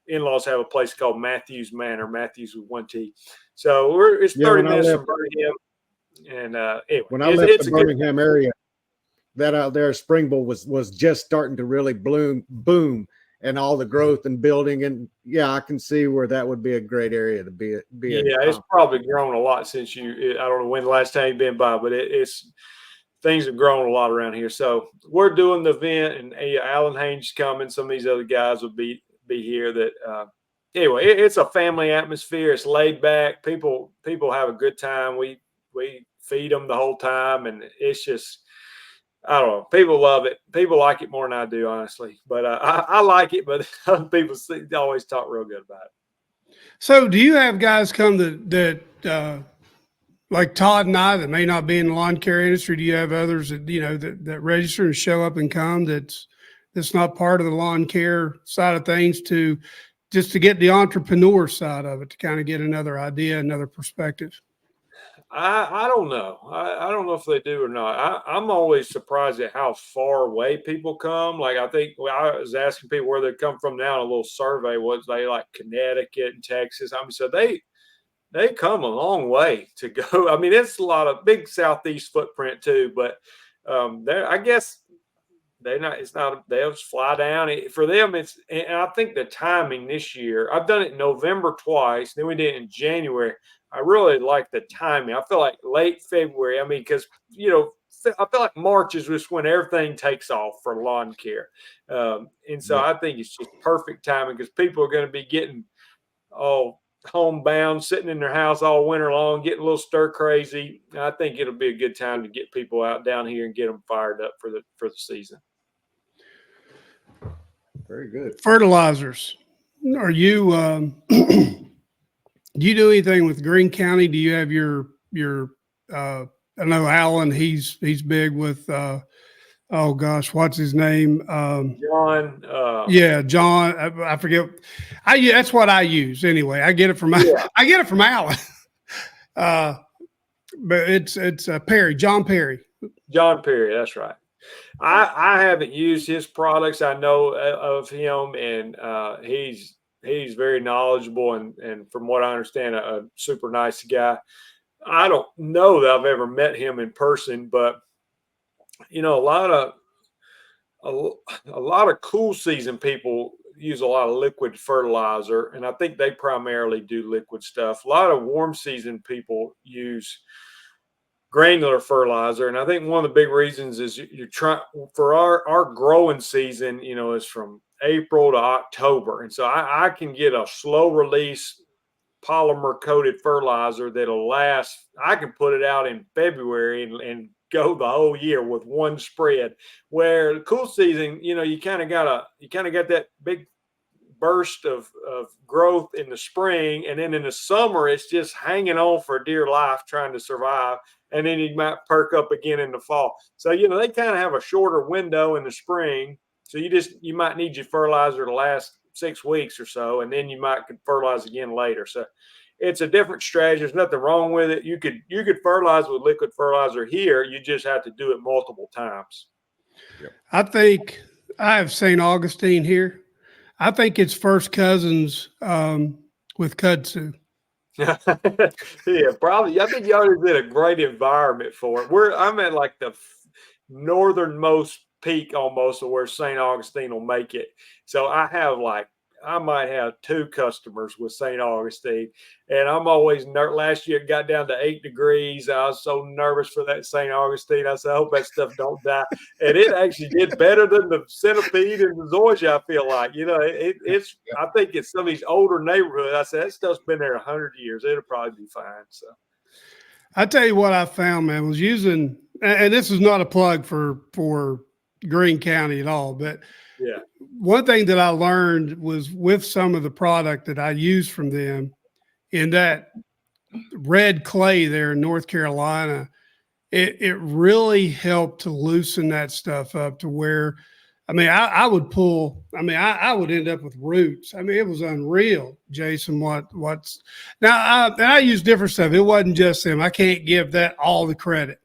in-laws have a place called Matthews Manor, Matthews with 1 T. So it's 30 minutes from Birmingham. And anyway, when I left the Birmingham area, that out there, Springville was just starting to really boom, and all the growth and building. And yeah, I can see where that would be a great area to be. It's probably grown a lot since I don't know when the last time you've been by, but things have grown a lot around here. So we're doing the event, and Alan Haynes coming. Some of these other guys will be here. That anyway, it's a family atmosphere. It's laid back. People have a good time. We feed them the whole time, and it's just, I don't know. People love it. People like it more than I do, honestly. But I like it, but other people always talk real good about it. So do you have guys come that like Todd and I that may not be in the lawn care industry? Do you have others that, that register and show up and come that's not part of the lawn care side of things to get the entrepreneur side of it, to kind of get another idea, another perspective? I don't know. I don't know if they do or not. I'm always surprised at how far away people come. Like I think I was asking people where they come from now in a little survey. Was they like Connecticut and Texas? I mean, so they come a long way to go. I mean, it's a lot of big Southeast footprint too, but I guess they'll just fly down. For them, and I think the timing this year, I've done it in November twice, then we did it in January. I really like the timing. I feel like late February. I mean, because, I feel like March is just when everything takes off for lawn care. And so I think it's just perfect timing because people are going to be getting homebound, sitting in their house all winter long, getting a little stir crazy, I think it'll be a good time to get people out down here and get them fired up for the season. Very good. Fertilizers. Are you do you do anything with Greene County? Do you have your I know Alan, he's big with oh gosh, what's his name? John. Yeah, John. I forget. That's what I use anyway. I get it from I get it from Alan. But it's Perry, John Perry. John Perry, that's right. I haven't used his products. I know of him, and he's very knowledgeable, and from what I understand, a super nice guy. I don't know that I've ever met him in person, but you know, a lot of cool season people use a lot of liquid fertilizer, and I think they primarily do liquid stuff. A lot of warm season people use granular fertilizer, and I think one of the big reasons is you're trying for our growing season, you know, is from April to October, and so I can get a slow release polymer coated fertilizer that'll last. I can put it out in February and go the whole year with one spread, where the cool season, you know, you kind of got that big burst of growth in the spring, and then in the summer it's just hanging on for dear life trying to survive, and then you might perk up again in the fall. So you know, they kind of have a shorter window in the spring, so you might need your fertilizer to last 6 weeks or so, and then you might fertilize again later. So it's a different strategy. There's nothing wrong with it. You could fertilize with liquid fertilizer here. You just have to do it multiple times. Yep. I think I have St. Augustine here. I think it's first cousins with kudzu. Yeah, probably. I think y'all is in a great environment for it. I'm at like the northernmost peak almost of where St. Augustine will make it. So I might have 2 customers with St. Augustine, and I'm always last year it got down to 8 degrees. I was so nervous for that St. Augustine. I said, I hope that stuff don't die. And it actually did better than the Centipede and the Zoysia, I feel like. You know, it's I think it's some of these older neighborhoods. I said, that stuff's been there 100 years. It'll probably be fine. So I tell you what I found, man, was using, and this is not a plug for Greene County at all, but yeah, one thing that I learned was with some of the product that I used from them in that red clay there in North Carolina, it really helped to loosen that stuff up to where, I mean, I would pull, I mean, I would end up with roots. I mean, it was unreal, Jason, what's now, I use different stuff. It wasn't just them. I can't give that all the credit.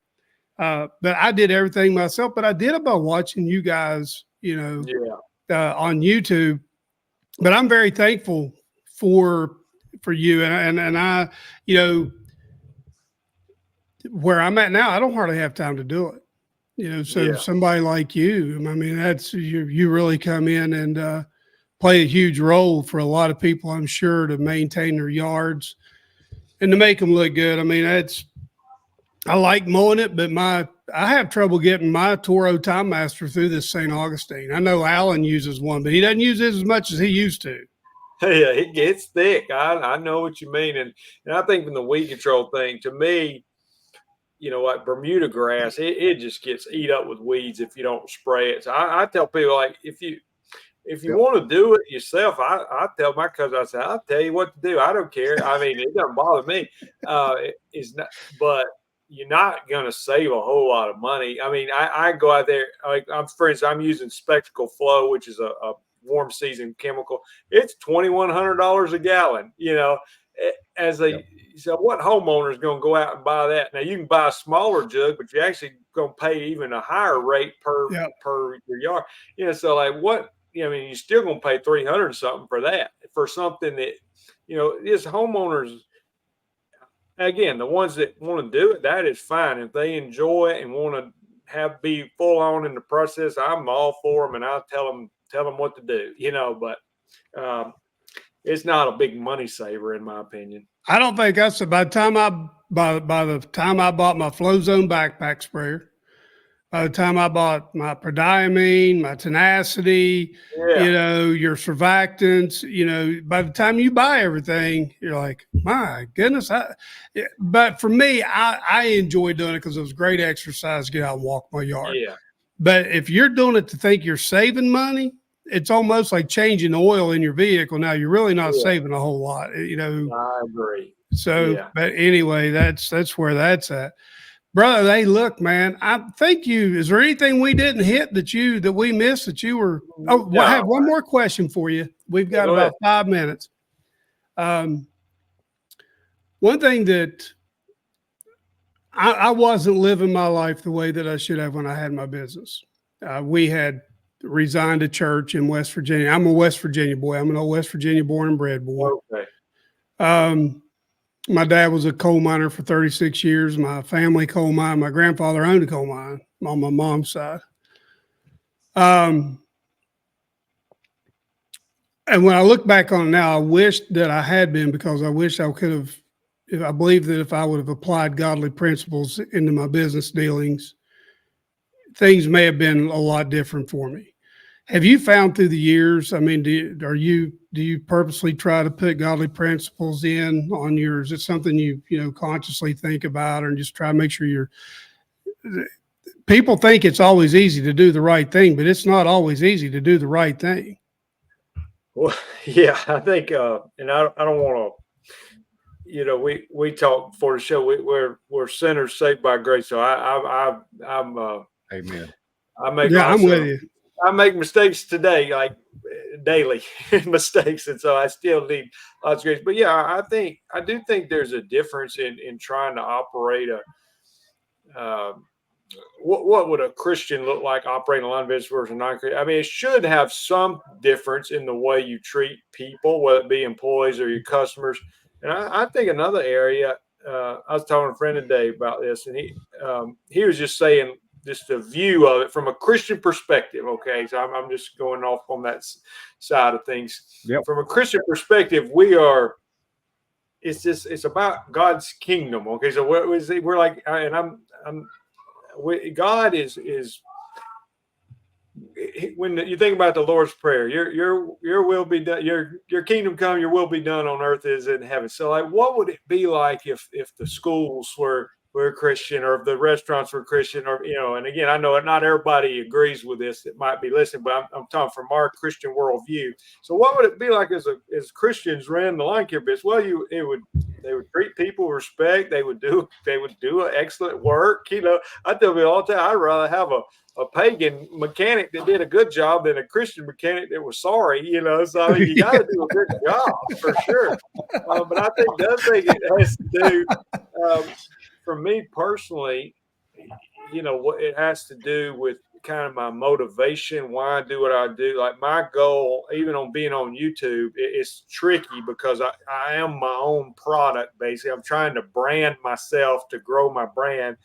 But I did everything myself, but I did it by watching you guys, you know, on YouTube. But I'm very thankful for you. And I, you know, where I'm at now, I don't hardly have time to do it. You know, so somebody like you, I mean, that's, you really come in and play a huge role for a lot of people, I'm sure, to maintain their yards and to make them look good. I mean, I like mowing it, but I have trouble getting my Toro Time Master through this St. Augustine. I know Alan uses one, but he doesn't use it as much as he used to. Yeah, it gets thick. I know what you mean. And I think from the weed control thing, to me, you know, like Bermuda grass, it just gets eat up with weeds if you don't spray it. So I tell people, like, if you want to do it yourself, I tell my cousin, I say, I'll tell you what to do. I don't care. I mean, it doesn't bother me. It's not, but you're not going to save a whole lot of money. I mean, I go out there, like, for instance, I'm using Spectacle Flow, which is a warm season chemical. It's $2,100 a gallon, you know, so what homeowner is going to go out and buy that? Now you can buy a smaller jug, but you're actually going to pay even a higher rate per your yard. You know, so like what, you know, I mean, you're still going to pay $300 something for that, for something that, you know, this homeowners, again, the ones that want to do it, that is fine. If they enjoy it and want to be full on in the process, I'm all for them, and I'll tell them what to do, you know, but it's not a big money saver in my opinion. I don't think that's by the time I bought my Flow Zone backpack sprayer, By the time I bought my prodiamine, my tenacity, your surfactants, by the time you buy everything, you're like, my goodness. But for me, I enjoy doing it because it was great exercise, get out and walk my yard. Yeah. But if you're doing it to think you're saving money, it's almost like changing oil in your vehicle. Now you're really not saving a whole lot, I agree. So, but anyway, that's where that's at. Brother, hey, look, man, I thank you. Is there anything we didn't hit that we missed that you were? Oh, I have one more question for you. We've got about 5 minutes. One thing that I wasn't living my life the way that I should have when I had my business. We had resigned a church in West Virginia. I'm a West Virginia boy. I'm an old West Virginia born and bred boy. Okay. My dad was a coal miner for 36 years. My family coal mine. My grandfather owned a coal mine on my mom's side. And when I look back on it now, I wish that I had been, because I wish I could have. I believe that if I would have applied godly principles into my business dealings, things may have been a lot different for me. Have you found through the years? I mean, do you purposely try to put godly principles in on yours? Is it something you consciously think about, or just try to make sure people think it's always easy to do the right thing, but it's not always easy to do the right thing. Well, yeah, I think, and I don't want to, we talk before the show. We're sinners saved by grace. So I'm amen. I'm with you. I make mistakes today, like daily mistakes, and so I still need lots of grace. But yeah, I do think there's a difference in trying to operate what would a Christian look like operating a line of business versus non-Christian? I mean, it should have some difference in the way you treat people, whether it be employees or your customers. And I think another area, I was talking to a friend today about this, and he was just saying, just a view of it from a Christian perspective. Okay. So I'm just going off on that side of things. Yep. From a Christian perspective, it's about God's kingdom. Okay. So we're like, and God is when you think about the Lord's Prayer, your will be done, your kingdom come, your will be done on earth as in heaven. So like, what would it be like if the schools were Christian, or if the restaurants were Christian, or, and again, I know not everybody agrees with this that might be listening, but I'm talking from our Christian worldview. So what would it be like as Christians ran the lawn care business? Well, they would treat people with respect. They would do an excellent work. I tell people all the time, I'd rather have a pagan mechanic that did a good job than a Christian mechanic that was sorry, So I mean, you got to do a good job for sure. But I think the other thing it has to do, for me personally, what it has to do with kind of my motivation, why I do what I do. Like my goal, even on being on YouTube, it's tricky because I am my own product. Basically, I'm trying to brand myself to grow my brand.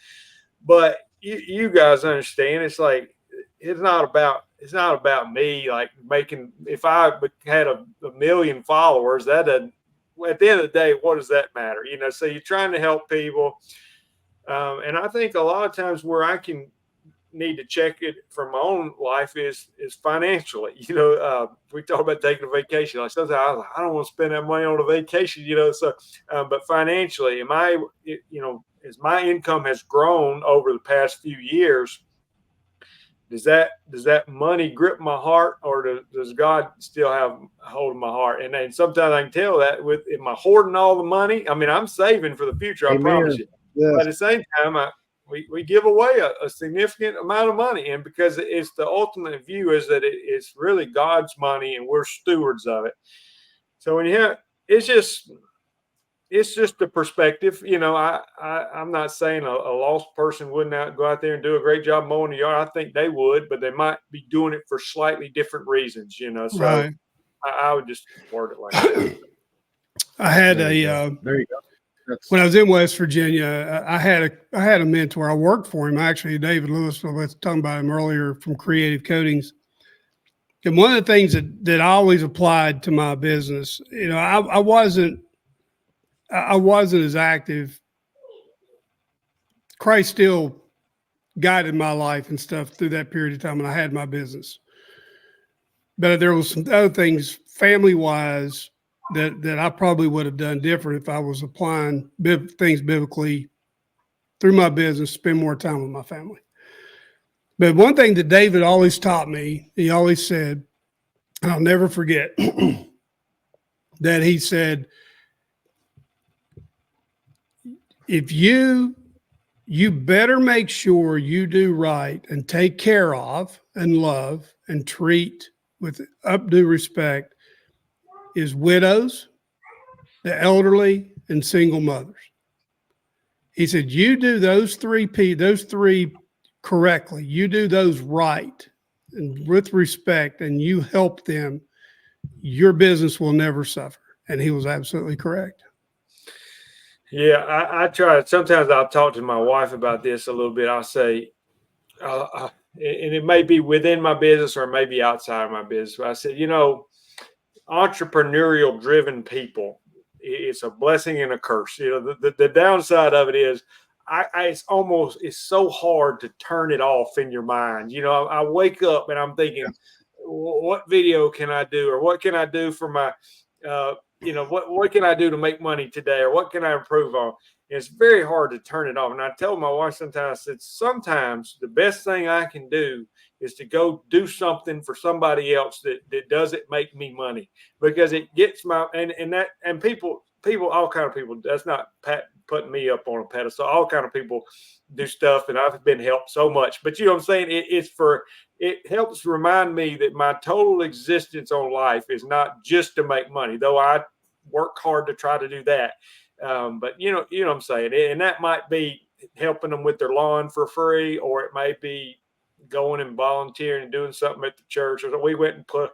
But you guys understand, it's like, it's not about me. Like if I had a million followers, that doesn't, at the end of the day, what does that matter? So you're trying to help people. And I think a lot of times where I can need to check it from my own life is financially. We talk about taking a vacation. Like sometimes I don't want to spend that money on a vacation, So, but financially, as my income has grown over the past few years, does that money grip my heart, or does God still have a hold of my heart? And then sometimes I can tell that am I hoarding all the money? I mean, I'm saving for the future. Amen. I promise you. Yes. But at the same time, we give away a significant amount of money, and because it's the ultimate view is that it's really God's money and we're stewards of it. So it's just the perspective. I'm not saying a lost person wouldn't go out there and do a great job mowing the yard. I think they would, but they might be doing it for slightly different reasons. So right. I would just word it like that. I had there you go. When I was in West Virginia, I had a mentor. I worked for him, actually, David Lewis. I was talking about him earlier from Creative Coatings. And one of the things that I always applied to my business, I wasn't as active. Christ still guided my life and stuff through that period of time when I had my business. But there was some other things family wise that I probably would have done different if I was applying things biblically through my business, spend more time with my family. But one thing that David always taught me, he always said, and I'll never forget, that he said, if you better make sure you do right and take care of and love and treat with updue respect is widows, the elderly, and single mothers. He said, you do those three correctly. You do those right and with respect, and you help them, your business will never suffer. And he was absolutely correct. Yeah, I try. Sometimes I'll talk to my wife about this a little bit. I'll say, and it may be within my business or it may be outside of my business. But I said, entrepreneurial driven people, it's a blessing and a curse. The downside of it is it's so hard to turn it off in your mind. I wake up and I'm thinking, what video can I do, or what can I do for my, what can I do to make money today, or what can I improve on? It's very hard to turn it off. And I tell my wife sometimes, I said, sometimes the best thing I can do is to go do something for somebody else that doesn't make me money, because it gets and people, all kind of people, that's not putting me up on a pedestal. All kind of people do stuff, and I've been helped so much. But you know what I'm saying? It helps remind me that my total existence on life is not just to make money, though I work hard to try to do that. But you know what I'm saying? And that might be helping them with their lawn for free, or it may be going and volunteering and doing something at the church. Or we went and put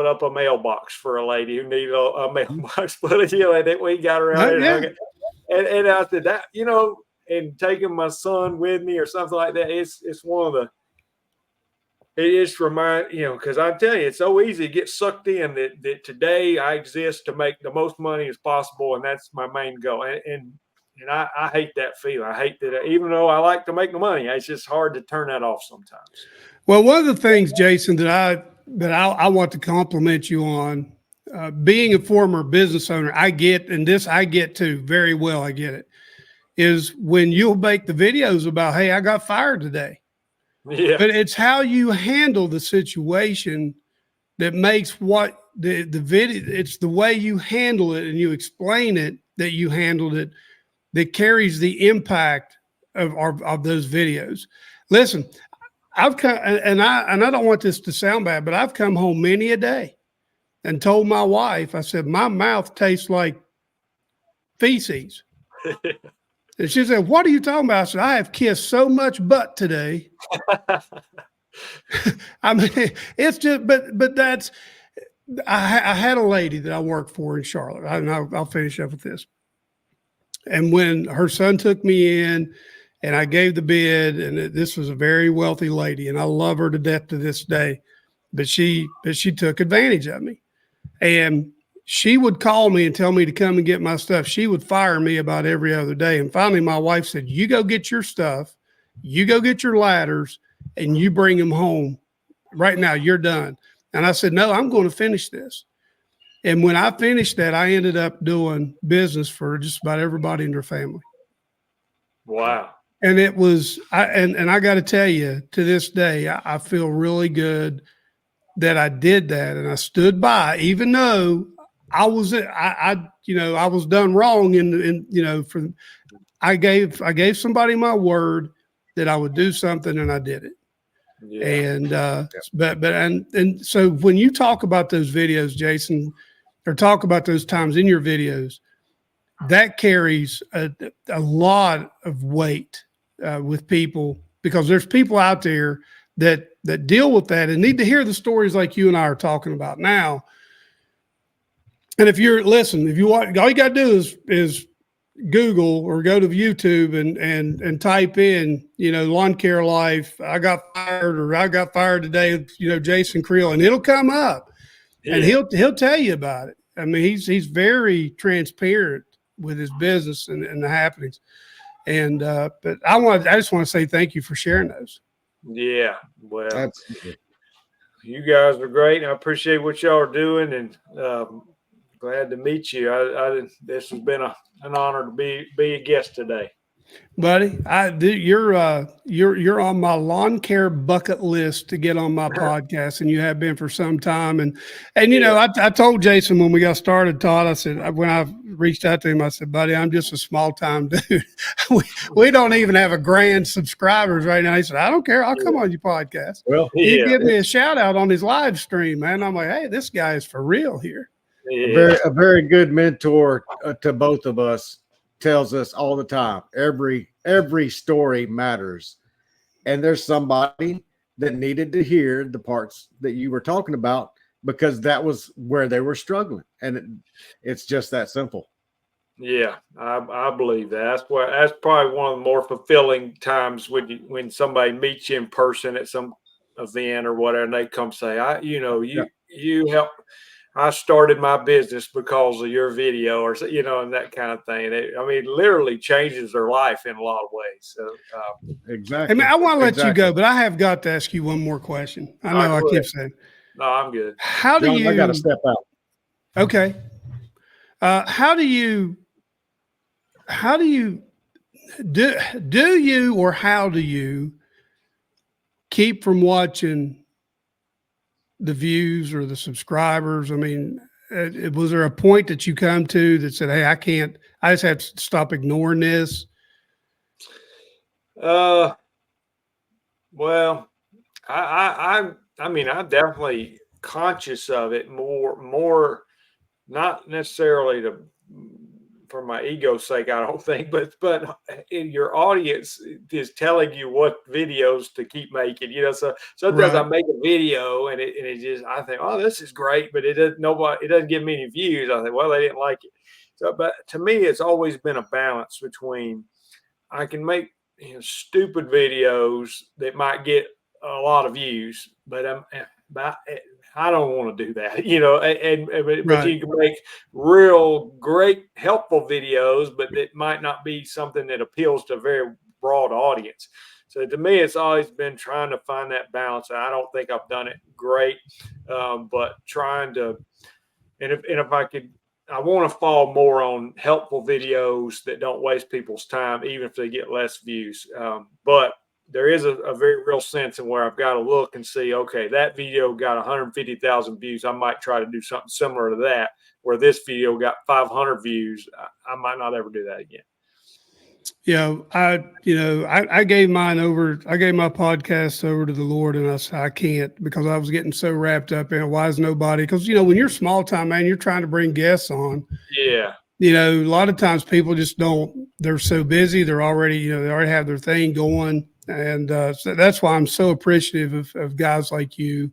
up a mailbox for a lady who needed a mailbox, but that we got around and I said that, and taking my son with me or something like that. It's one of the, it is because I tell you, it's so easy to get sucked in that today I exist to make the most money as possible. And that's my main goal. And I hate that feeling. I hate that, even though I like to make the money, it's just hard to turn that off sometimes. Well, one of the things, Jason, that I want to compliment you on, being a former business owner, I get too very well. I get it, is when you'll make the videos about, hey, I got fired today. Yeah. But it's how you handle the situation that makes what the video, it's the way you handle it and you explain it that you handled it that carries the impact of those videos. Listen, I've come, and I don't want this to sound bad, but I've come home many a day and told my wife, I said, my mouth tastes like feces. And she said, what are you talking about? I said, I have kissed so much butt today. I mean, it's just, but that's, I had a lady that I worked for in Charlotte. I'll finish up with this. And when her son took me in and I gave the bid, and this was a very wealthy lady, and I love her to death to this day, but she took advantage of me. And she would call me and tell me to come and get my stuff. She would fire me about every other day. And finally, my wife said, you go get your stuff, you go get your ladders, and you bring them home. Right now, you're done. And I said, no, I'm going to finish this. And when I finished that, I ended up doing business for just about everybody in their family. Wow. And it was, I got to tell you, to this day, I feel really good that I did that. And I stood by, even though I was done wrong. I gave somebody my word that I would do something, and I did it. Yeah. And so when you talk about those videos, Jason, or talk about those times in your videos, that carries a lot of weight with people, because there's people out there that deal with that and need to hear the stories like you and I are talking about now. And if you want, all you got to do is Google or go to YouTube and type in, lawn care life, I got fired today, Jason Creel, and it'll come up. Yeah. And he'll tell you about it. I mean, he's very transparent with his business and the happenings. And but I just want to say thank you for sharing those. Yeah, well, Absolutely. You guys are great. I appreciate what y'all are doing, and glad to meet you. This has been an honor to be a guest today. Buddy, you're on my lawn care bucket list to get on my podcast, and you have been for some time. And you know, I told Jason when we got started, Todd, I said, when I reached out to him, I said, buddy, I'm just a small time dude. we don't even have a grand subscribers right now. He said, I don't care. I'll come on your podcast. Well, he give me a shout out on his live stream, man. I'm like, hey, this guy is for real here. A very good mentor to both of us. Tells us all the time, every story matters, and there's somebody that needed to hear the parts that you were talking about because that was where they were struggling, and it's just that simple. Yeah, I believe that. That's probably one of the more fulfilling times when somebody meets you in person at some event or whatever, and they come say, you help. I started my business because of your video, or and that kind of thing. Literally changes their life in a lot of ways. So exactly. I want to let you go, but I have got to ask you one more question. I know I keep saying. No, I'm good. How do you? I got to step out. Okay. How do you keep from watching the views or the subscribers? I mean, was there a point that you come to that said, hey, I just have to stop ignoring this? Well, I'm definitely conscious of it more, not necessarily for my ego's sake, I don't think, but in your audience is telling you what videos to keep making, so sometimes I make a video and it just, I think, oh, this is great, but it doesn't give me any views. I think, well, they didn't like it. So, but to me, it's always been a balance between, I can make stupid videos that might get a lot of views, but I don't want to do that, but you can make real great, helpful videos, but it might not be something that appeals to a very broad audience. So to me, it's always been trying to find that balance. I don't think I've done it great, but trying to, and if I could, I want to fall more on helpful videos that don't waste people's time, even if they get less views. But there is a very real sense in where I've got to look and see, okay, that video got 150,000 views. I might try to do something similar to that, where this video got 500 views. I might not ever do that again. Yeah, I gave mine over. I gave my podcast over to the Lord, and I said I can't, because I was getting so wrapped up in it. Why is nobody? Because when you're small time, man, you're trying to bring guests on. Yeah. A lot of times people just don't. They're so busy. They're already, they already have their thing going, and so that's why I'm so appreciative of guys like you,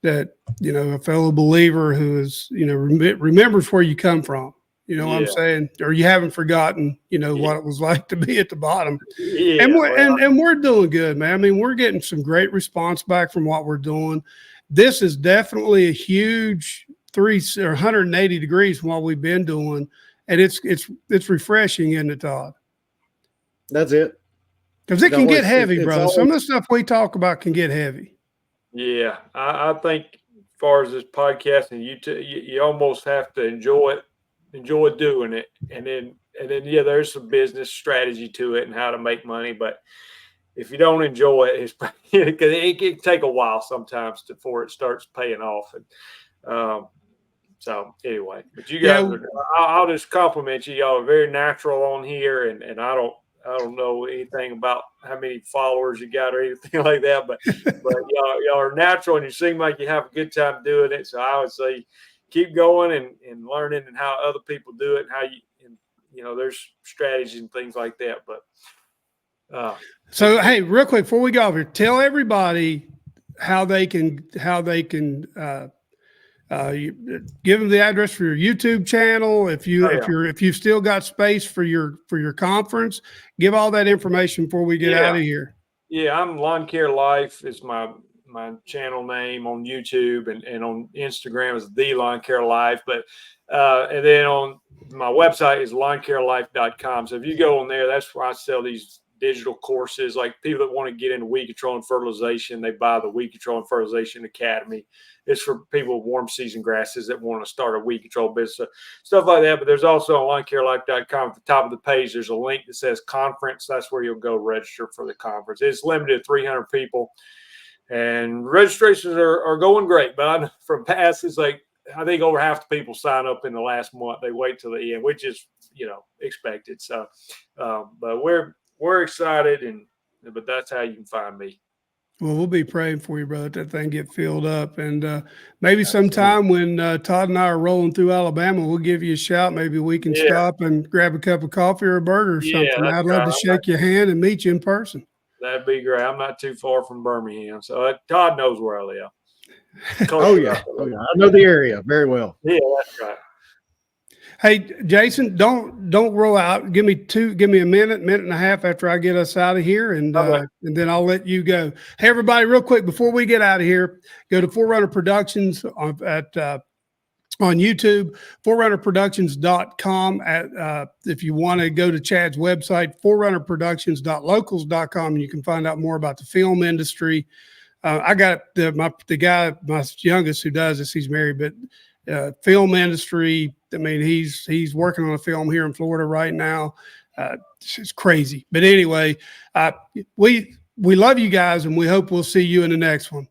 that a fellow believer who is remembers where you come from. What I'm saying? Or you haven't forgotten, what it was like to be at the bottom. Yeah, and we're doing good, man. I mean, we're getting some great response back from what we're doing. This is definitely a huge 180 degrees from what we've been doing. And it's refreshing, isn't it, Todd? That's it. Because it can get heavy, brother. Some of the stuff we talk about can get heavy. Yeah. I think as far as this podcast, and you almost have to enjoy doing it, and then there's some business strategy to it and how to make money. But if you don't enjoy it, it's because it can take a while sometimes before it starts paying off. And so anyway, but you guys, I'll just compliment you. Y'all are very natural on here, and I don't know anything about how many followers you got or anything like that, but y'all are natural, and you seem like you have a good time doing it. So I would say, keep going and learning and how other people do it, and how there's strategies and things like that. But so hey, real quick before we go over here, tell everybody how they can give them the address for your YouTube channel. If you've still got space for your conference, give all that information before we get out of here. Yeah, I'm Lawn Care Life is my my channel name on YouTube and on Instagram is The Lawn Care Life. But and then on my website is lawncarelife.com. So if you go on there, that's where I sell these digital courses. Like people that want to get into weed control and fertilization, they buy the Weed Control and Fertilization Academy. It's for people with warm season grasses that want to start a weed control business, stuff like that. But there's also on lawncarelife.com at the top of the page, there's a link that says conference. That's where you'll go register for the conference. It's limited to 300 people, and registrations are going great. But from past, it's like I think over half the people sign up in the last month. They wait till the end, which is expected. So, but we're excited, but that's how you can find me. Well, we'll be praying for you, brother, that thing get filled up. And maybe sometime when Todd and I are rolling through Alabama, we'll give you a shout. Maybe we can stop and grab a cup of coffee or a burger or something. I'd love to shake your hand and meet you in person. That'd be great. I'm not too far from Birmingham, so Todd knows where I live. Oh yeah. I know the area very well. Yeah, that's right. Hey, Jason, don't roll out. Give me a minute and a half after I get us out of here, and then I'll let you go. Hey, everybody, real quick before we get out of here, go to Forerunner Productions on YouTube, forerunnerproductions.com. If you want to go to Chad's website, forerunnerproductions.locals.com, and you can find out more about the film industry. I got the guy, my youngest, who does this. He's married, but film industry. I mean, he's working on a film here in Florida right now. It's crazy. But anyway, we love you guys, and we hope we'll see you in the next one.